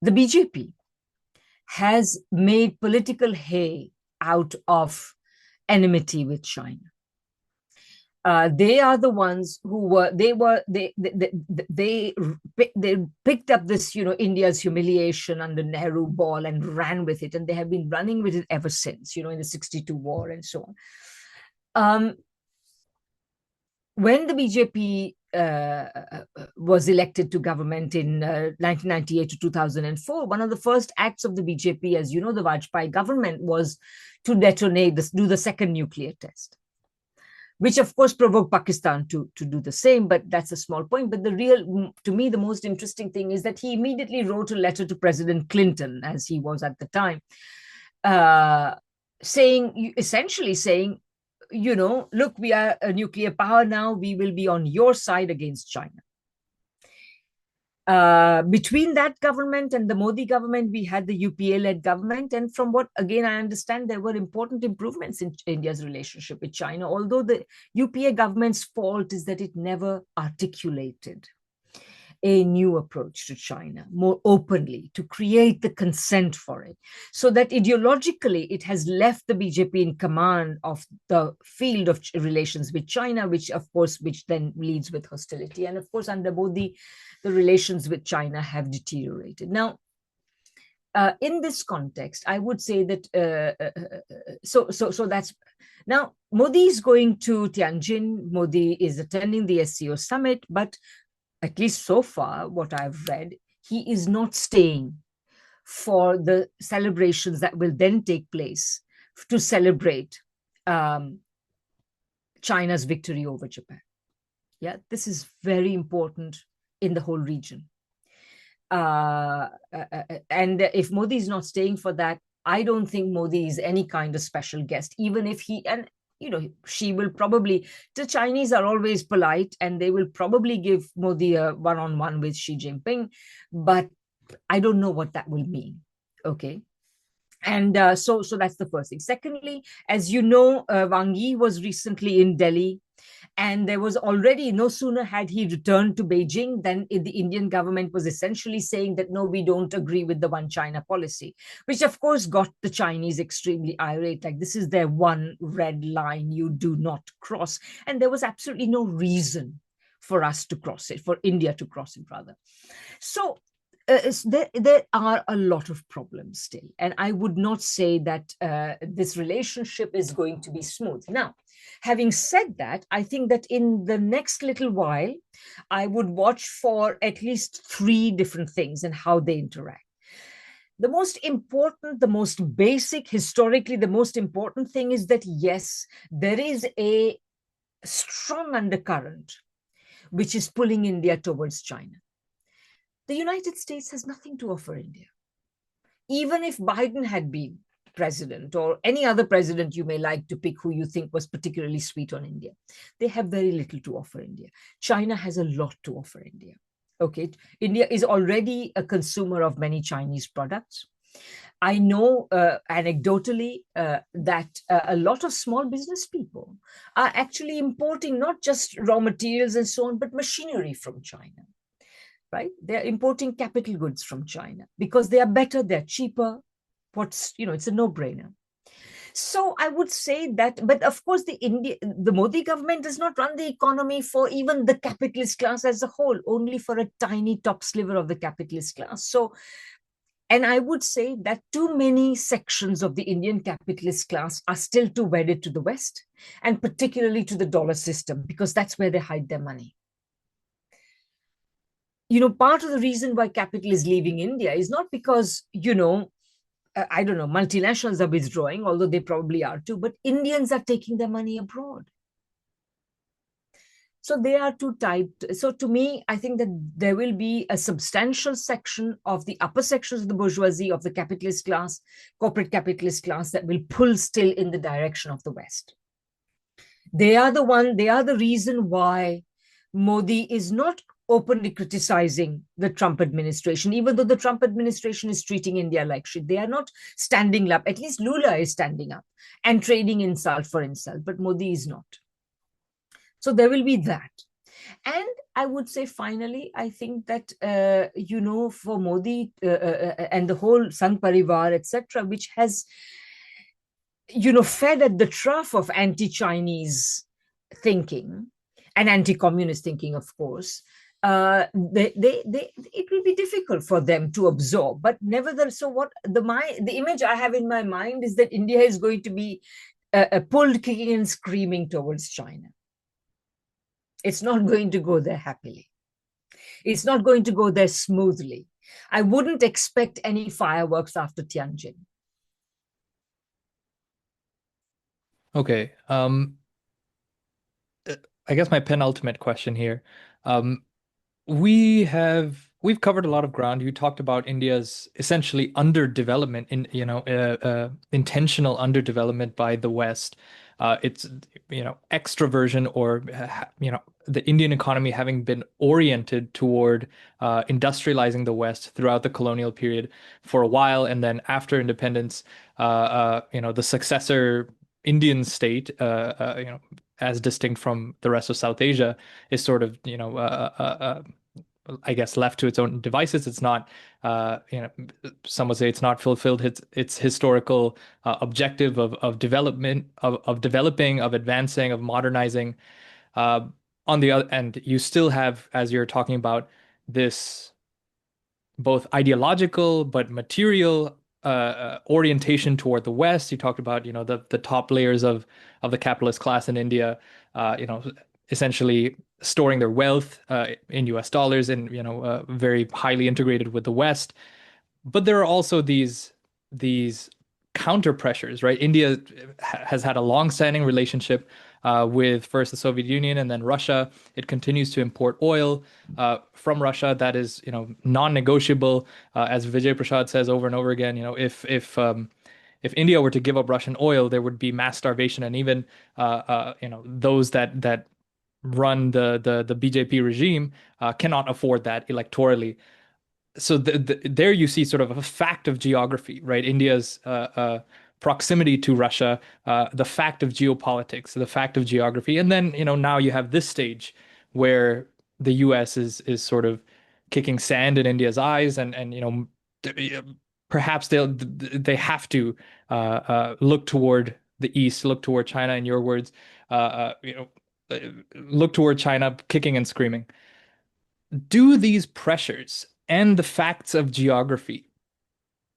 the BJP has made political hay out of enmity with China. They are the ones who they picked up this, India's humiliation under Nehru ball and ran with it, and they have been running with it ever since, in the 62 war and so on. When the BJP was elected to government in 1998 to 2004, one of the first acts of the BJP, as you know, the Vajpayee government, was to do the second nuclear test. which of course provoked Pakistan to do the same, but that's a small point. But to me, the most interesting thing is that he immediately wrote a letter to President Clinton, as he was at the time, essentially saying, look, we are a nuclear power now, we will be on your side against China. Between that government and the Modi government, we had the UPA-led government. And from what, again, I understand, there were important improvements in India's relationship with China, although the UPA government's fault is that it never articulated a new approach to China more openly, to create the consent for it, so that ideologically it has left the BJP in command of the field of relations with China, which then leads with hostility. And of course, under Modi, the relations with China have deteriorated. Now, in this context, I would say that so that's now Modi is going to Tianjin. Modi is attending the SCO summit, but at least so far, what I've read, he is not staying for the celebrations that will then take place to celebrate China's victory over Japan. Yeah, this is very important in the whole region. And if Modi is not staying for that, I don't think Modi is any kind of special guest, even if she will probably, the Chinese are always polite and they will probably give Modi a one-on-one with Xi Jinping, but I don't know what that will mean. Okay. And so that's the first thing. Secondly, as you know, Wang Yi was recently in Delhi, and there was already, no sooner had he returned to Beijing than the Indian government was essentially saying that, no, we don't agree with the one China policy, which of course got the Chinese extremely irate. Like, this is their one red line you do not cross. And there was absolutely no reason for us to cross it, for India to cross it rather. So there are a lot of problems still. And I would not say that this relationship is going to be smooth. Now, having said that, I think that in the next little while, I would watch for at least 3 different things and how they interact. The most important, the most basic, historically, the most important thing is that, yes, there is a strong undercurrent which is pulling India towards China. The United States has nothing to offer India. Even if Biden had been president, or any other president you may like to pick who you think was particularly sweet on India, they have very little to offer India. China has a lot to offer India. Okay, India is already a consumer of many Chinese products. I know anecdotally that a lot of small business people are actually importing not just raw materials and so on, but machinery from China. Right? They're importing capital goods from China because they are better, they're cheaper. It's a no-brainer. So I would say that, but of course, the Modi government does not run the economy for even the capitalist class as a whole, only for a tiny top sliver of the capitalist class. So, and I would say that too many sections of the Indian capitalist class are still too wedded to the West, and particularly to the dollar system, because that's where they hide their money. Part of the reason why capital is leaving India is not because, I don't know, multinationals are withdrawing, although they probably are too, but Indians are taking their money abroad. So they are too tight. So to me, I think that there will be a substantial section of the upper sections of the bourgeoisie, of the capitalist class, corporate capitalist class, that will pull still in the direction of the West. They are the reason why Modi is not openly criticizing the Trump administration, even though the Trump administration is treating India like shit. They are not standing up. At least Lula is standing up and trading insult for insult, but Modi is not. So there will be that. And I would say, finally, I think that, for Modi and the whole Sangh Parivar, etc., which has, fed at the trough of anti-Chinese thinking and anti-communist thinking, of course, it will be difficult for them to absorb. But nevertheless, so what the image I have in my mind is that India is going to be pulled kicking and screaming towards China. It's not going to go there happily. It's not going to go there smoothly. I wouldn't expect any fireworks after Tianjin. Okay. I guess my penultimate question here. Um, we've covered a lot of ground. You talked about India's essentially underdevelopment intentional underdevelopment by the West. It's extroversion or the Indian economy having been oriented toward industrializing the West throughout the colonial period for a while, and then after independence, the successor Indian state, as distinct from the rest of South Asia, is sort of I guess left to its own devices. It's not, some would say it's not fulfilled its historical objective of development, of developing, of advancing, of modernizing. Uh, on the other end, you still have, as you're talking about, this both ideological but material orientation toward the West. You talked about, the top layers of the capitalist class in India, essentially storing their wealth in U.S. dollars and very highly integrated with the West. But there are also these counter pressures, right? India has had a long-standing relationship with first the Soviet Union and then Russia. It continues to import oil from Russia. That is, non-negotiable. As Vijay Prashad says over and over again, if India were to give up Russian oil, there would be mass starvation, and even those that run the BJP regime cannot afford that electorally. So there you see sort of a fact of geography, right? India's proximity to Russia, the fact of geopolitics, the fact of geography, and then now you have this stage where the U.S. is sort of kicking sand in India's eyes, and perhaps they have to look toward the East, look toward China, in your words, uh, uh, you know, look toward China, kicking and screaming. Do these pressures and the facts of geography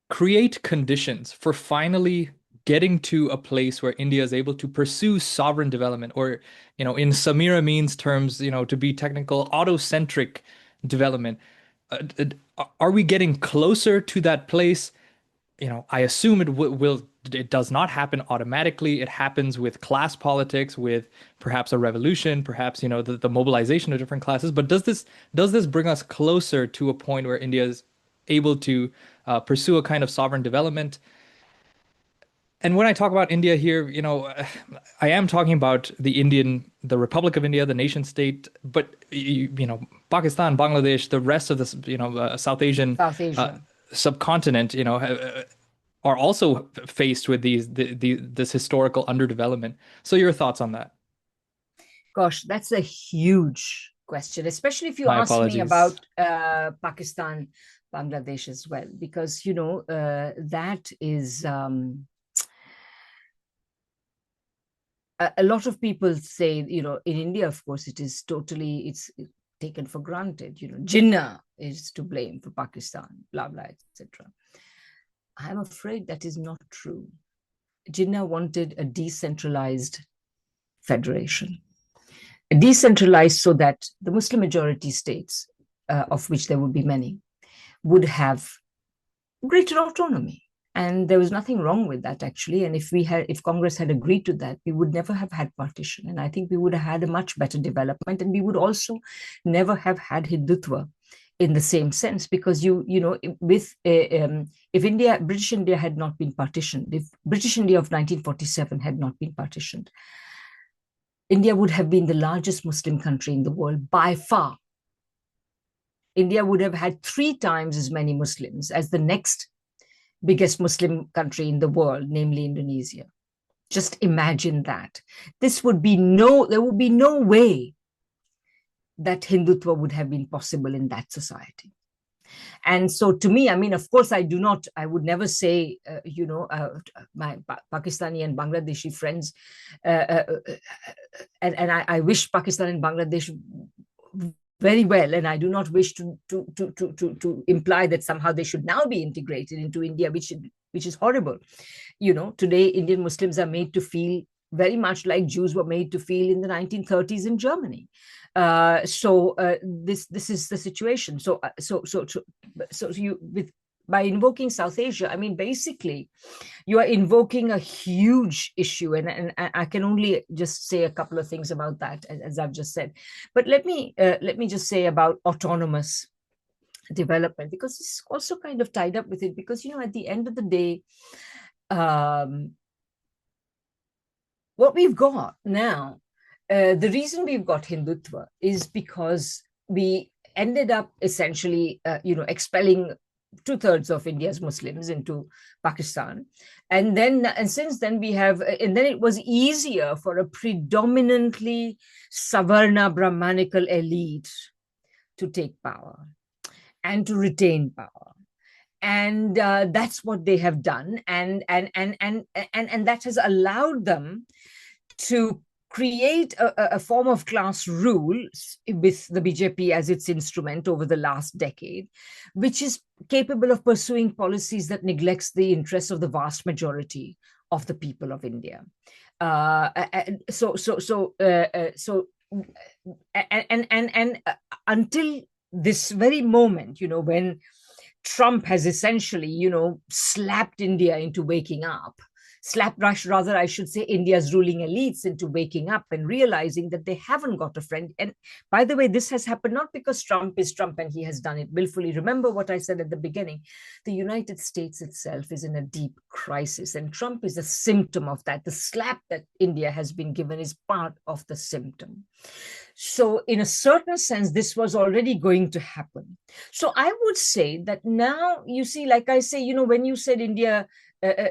create conditions for finally getting to a place where India is able to pursue sovereign development, or, in Samira Amin's terms, to be technical, autocentric development? Are we getting closer to that place? I assume it does not happen automatically. It happens with class politics, with perhaps a revolution, perhaps, the mobilization of different classes. But does this bring us closer to a point where India is able to pursue a kind of sovereign development? And when I talk about India here, I am talking about the Republic of India, the nation state, but Pakistan, Bangladesh, the rest of this, South Asian South uh, Asia. subcontinent, are also faced with this historical underdevelopment. So your thoughts on that? Gosh, that's a huge question, especially if you My ask me apologies. about Pakistan, Bangladesh as well, because that is a lot of people say, in India, of course, it's taken for granted. Jinnah is to blame for Pakistan, blah blah, etc. I'm afraid that is not true. Jinnah wanted a decentralized federation, decentralized so that the Muslim majority states, of which there would be many, would have greater autonomy. And there was nothing wrong with that, actually. And if Congress had agreed to that, we would never have had partition. And I think we would have had a much better development. And we would also never have had Hindutva in the same sense, because if British India had not been partitioned, if British India of 1947 had not been partitioned, India would have been the largest Muslim country in the world by far. India would have had 3 times as many Muslims as the next biggest Muslim country in the world, namely Indonesia. Just imagine that. There would be no way that Hindutva would have been possible in that society. And so to me, I mean, of course, I would never say, my Pakistani and Bangladeshi friends, and I wish Pakistan and Bangladesh very well, and I do not wish to imply that somehow they should now be integrated into India, which is horrible. Today Indian Muslims are made to feel very much like Jews were made to feel in the 1930s in Germany. This is the situation. So you with by invoking South Asia, I mean, basically, you are invoking a huge issue. And I can only just say a couple of things about that, as I've just said. But let me just say about autonomous development, because it's also kind of tied up with it. Because, at the end of the day, what we've got now, the reason we've got Hindutva is because we ended up essentially, expelling 2/3 of India's Muslims into Pakistan. And since then and then it was easier for a predominantly Savarna Brahmanical elite to take power and to retain power. And that's what they have done. And that has allowed them to create a form of class rule with the BJP as its instrument over the last decade, which is capable of pursuing policies that neglects the interests of the vast majority of the people of India. Until this very moment, when Trump has essentially, slapped India into waking up, rather, I should say, India's ruling elites into waking up and realizing that they haven't got a friend. And by the way, this has happened not because Trump is Trump and he has done it willfully. Remember what I said at the beginning. The United States itself is in a deep crisis, and Trump is a symptom of that. The slap that India has been given is part of the symptom. So in a certain sense, this was already going to happen. So I would say that now, you see, like I say, when you said India,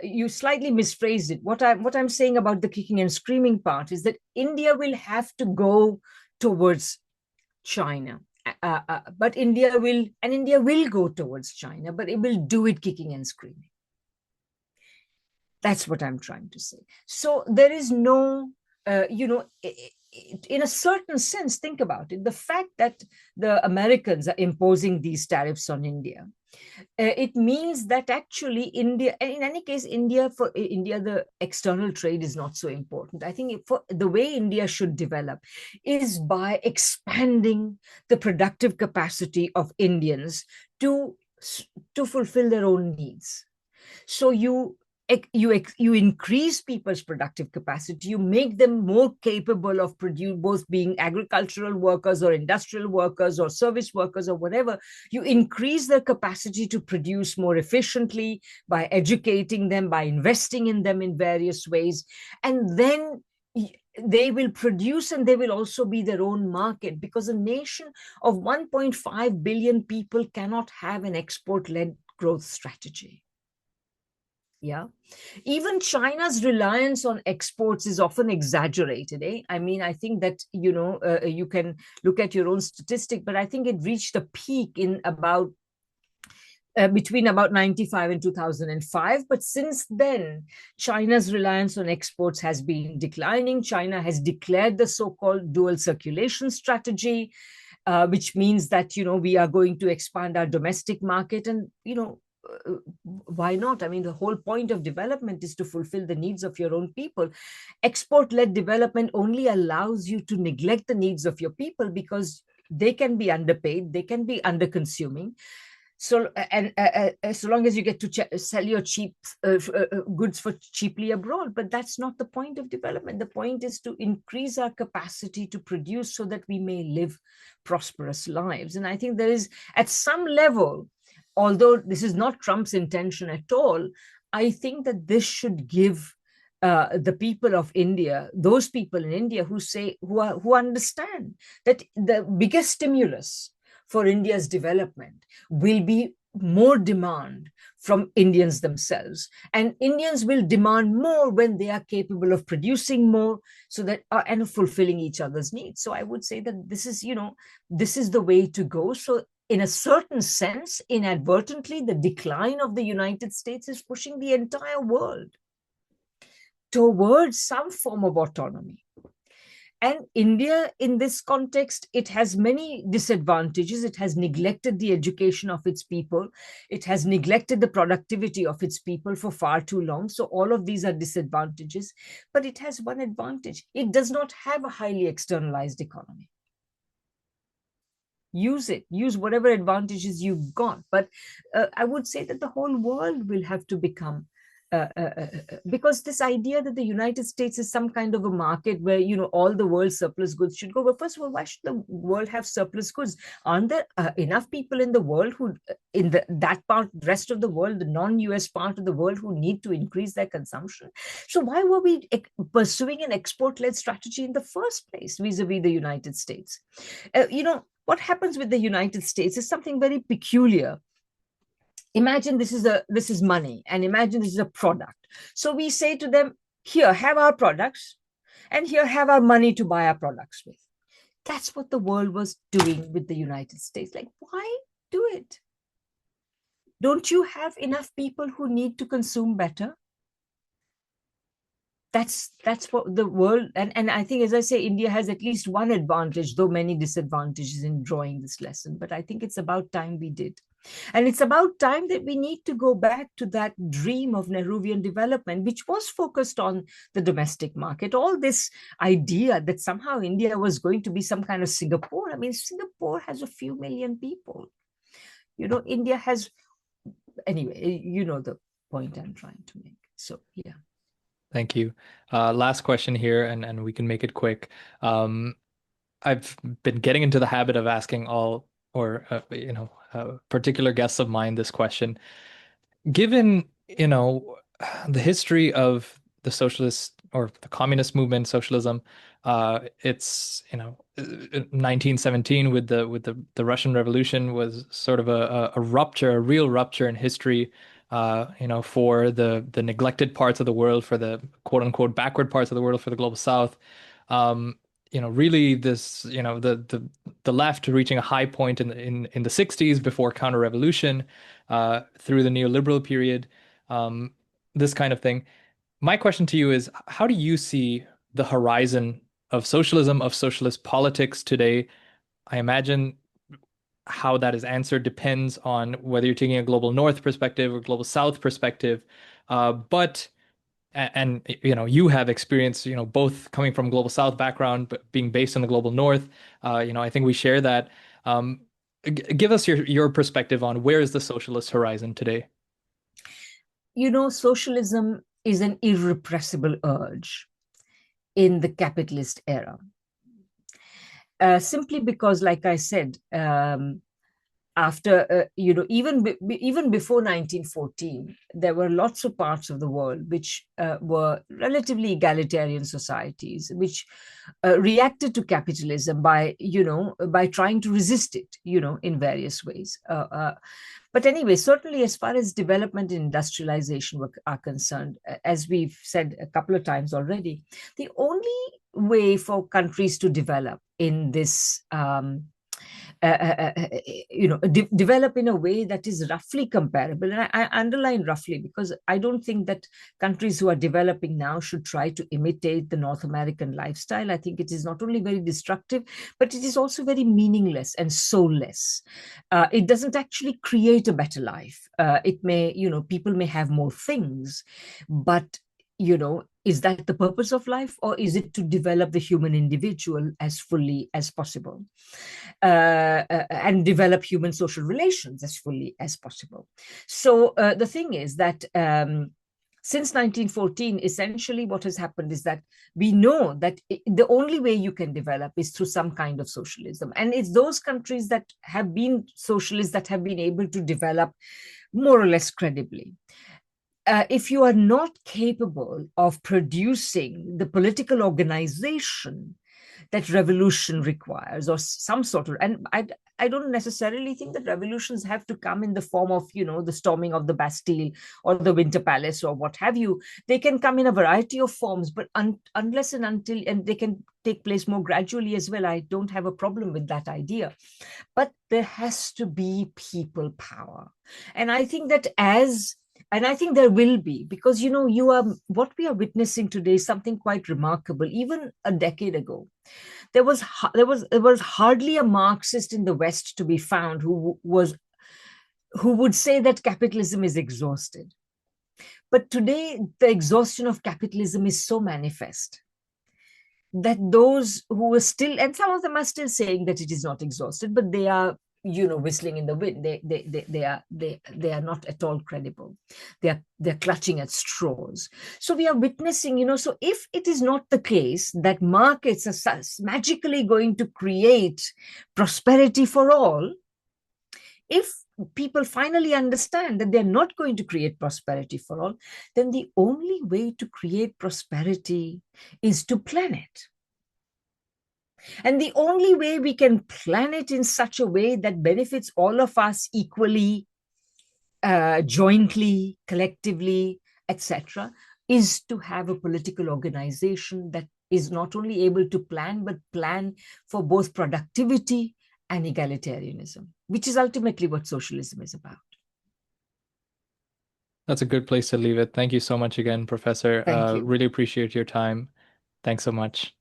you slightly misphrased it. What I'm saying about the kicking and screaming part is that India will have to go towards China. But India will go towards China, but it will do it kicking and screaming. That's what I'm trying to say. So there is no, in a certain sense, think about it. The fact that the Americans are imposing these tariffs on India, it means that actually India, in any case, for India, the external trade is not so important. I think for the way India should develop is by expanding the productive capacity of Indians to fulfill their own needs. So you increase people's productive capacity, you make them more capable of both being agricultural workers or industrial workers or service workers or whatever. You increase their capacity to produce more efficiently by educating them, by investing in them in various ways. And then they will produce, and they will also be their own market, because a nation of 1.5 billion people cannot have an export-led growth strategy. Yeah. Even China's reliance on exports is often exaggerated. I mean, I think that, you can look at your own statistic, but I think it reached a peak in about between about 95 and 2005. But since then, China's reliance on exports has been declining. China has declared the so-called dual circulation strategy, which means that, we are going to expand our domestic market. And, why not? I mean, the whole point of development is to fulfill the needs of your own people. Export-led development only allows you to neglect the needs of your people, because they can be underpaid, they can be under-consuming. So, and so long as you get to sell your cheap goods for cheaply abroad. But that's not the point of development. The point is to increase our capacity to produce so that we may live prosperous lives. And I think there is, at some level, although this is not Trump's intention at all, I think that this should give the people of India, those people in India who understand that the biggest stimulus for India's development will be more demand from Indians themselves. And Indians will demand more when they are capable of producing more, so that and fulfilling each other's needs. So I would say that this is the way to go. So in a certain sense, inadvertently, the decline of the United States is pushing the entire world towards some form of autonomy. And India, in this context, it has many disadvantages. It has neglected the education of its people. It has neglected the productivity of its people for far too long. So all of these are disadvantages. But it has one advantage. It does not have a highly externalized economy. use it, use whatever advantages you've got. But I would say that the whole world will have to become because this idea that the United States is some kind of a market where, all the world's surplus goods should go. Well, first of all, why should the world have surplus goods? Aren't there enough people in the world who, in that part, rest of the world, the non-US part of the world, who need to increase their consumption? So why were we pursuing an export-led strategy in the first place vis-a-vis the United States? What happens with the United States is something very peculiar. Imagine this is money, and imagine this is a product. So we say to them, here, have our products, and here, have our money to buy our products with. That's what the world was doing with the United States. Like, why do it? Don't you have enough people who need to consume better? That's what the world, and I think, as I say, India has at least one advantage, though many disadvantages, in drawing this lesson. But I think it's about time we did. And it's about time that we need to go back to that dream of Nehruvian development, which was focused on the domestic market. All this idea that somehow India was going to be some kind of Singapore. I mean, Singapore has a few million people. India has, anyway, the point I'm trying to make. So, yeah. Thank you. Last question here, and we can make it quick. I've been getting into the habit of asking all, or particular guests of mine this question. Given, the history of the socialist or the communist movement, socialism, it's 1917 with the Russian Revolution was sort of a rupture, a real rupture in history. For the neglected parts of the world, for the quote unquote backward parts of the world, for the global South. Really this, the left reaching a high point in the 60s before counter-revolution, through the neoliberal period, this kind of thing. My question to you is, how do you see the horizon of socialism, of socialist politics today? I imagine how that is answered depends on whether you're taking a global North perspective or global South perspective. But you have experience, both coming from global South background, but being based in the global North. I think we share that. Give us your perspective on where is the socialist horizon today? Socialism is an irrepressible urge in the capitalist era. Simply because, like I said, after even before 1914, there were lots of parts of the world which were relatively egalitarian societies, which reacted to capitalism by trying to resist it, in various ways. But anyway, certainly as far as development and industrialization are concerned, as we've said a couple of times already, the only way for countries to develop in this develop in a way that is roughly comparable. And I underline roughly, because I don't think that countries who are developing now should try to imitate the North American lifestyle. I think it is not only very destructive, but it is also very meaningless and soulless. It doesn't actually create a better life. It may, people may have more things, but is that the purpose of life, or is it to develop the human individual as fully as possible, and develop human social relations as fully as possible? So the thing is that since 1914, essentially what has happened is that we know that the only way you can develop is through some kind of socialism. And it's those countries that have been socialist that have been able to develop more or less credibly. If you are not capable of producing the political organization that revolution requires, or some sort of, and I don't necessarily think that revolutions have to come in the form of, the storming of the Bastille or the Winter Palace or what have you. They can come in a variety of forms, but unless and until, and they can take place more gradually as well. I don't have a problem with that idea. But there has to be people power. And I think that and I think there will be, because, what we are witnessing today is something quite remarkable. Even a decade ago, there was hardly a Marxist in the West to be found who would say that capitalism is exhausted. But today, the exhaustion of capitalism is so manifest that those who are still, and some of them are still saying that it is not exhausted, but they are, whistling in the wind. They are not at all credible. They're clutching at straws. So we are witnessing, so if it is not the case that markets are magically going to create prosperity for all, if people finally understand that they're not going to create prosperity for all, then the only way to create prosperity is to plan it. And the only way we can plan it in such a way that benefits all of us equally, jointly, collectively, etc., is to have a political organization that is not only able to plan, but plan for both productivity and egalitarianism, which is ultimately what socialism is about. That's a good place to leave it. Thank you so much again, Professor. Thank you. Really appreciate your time. Thanks so much.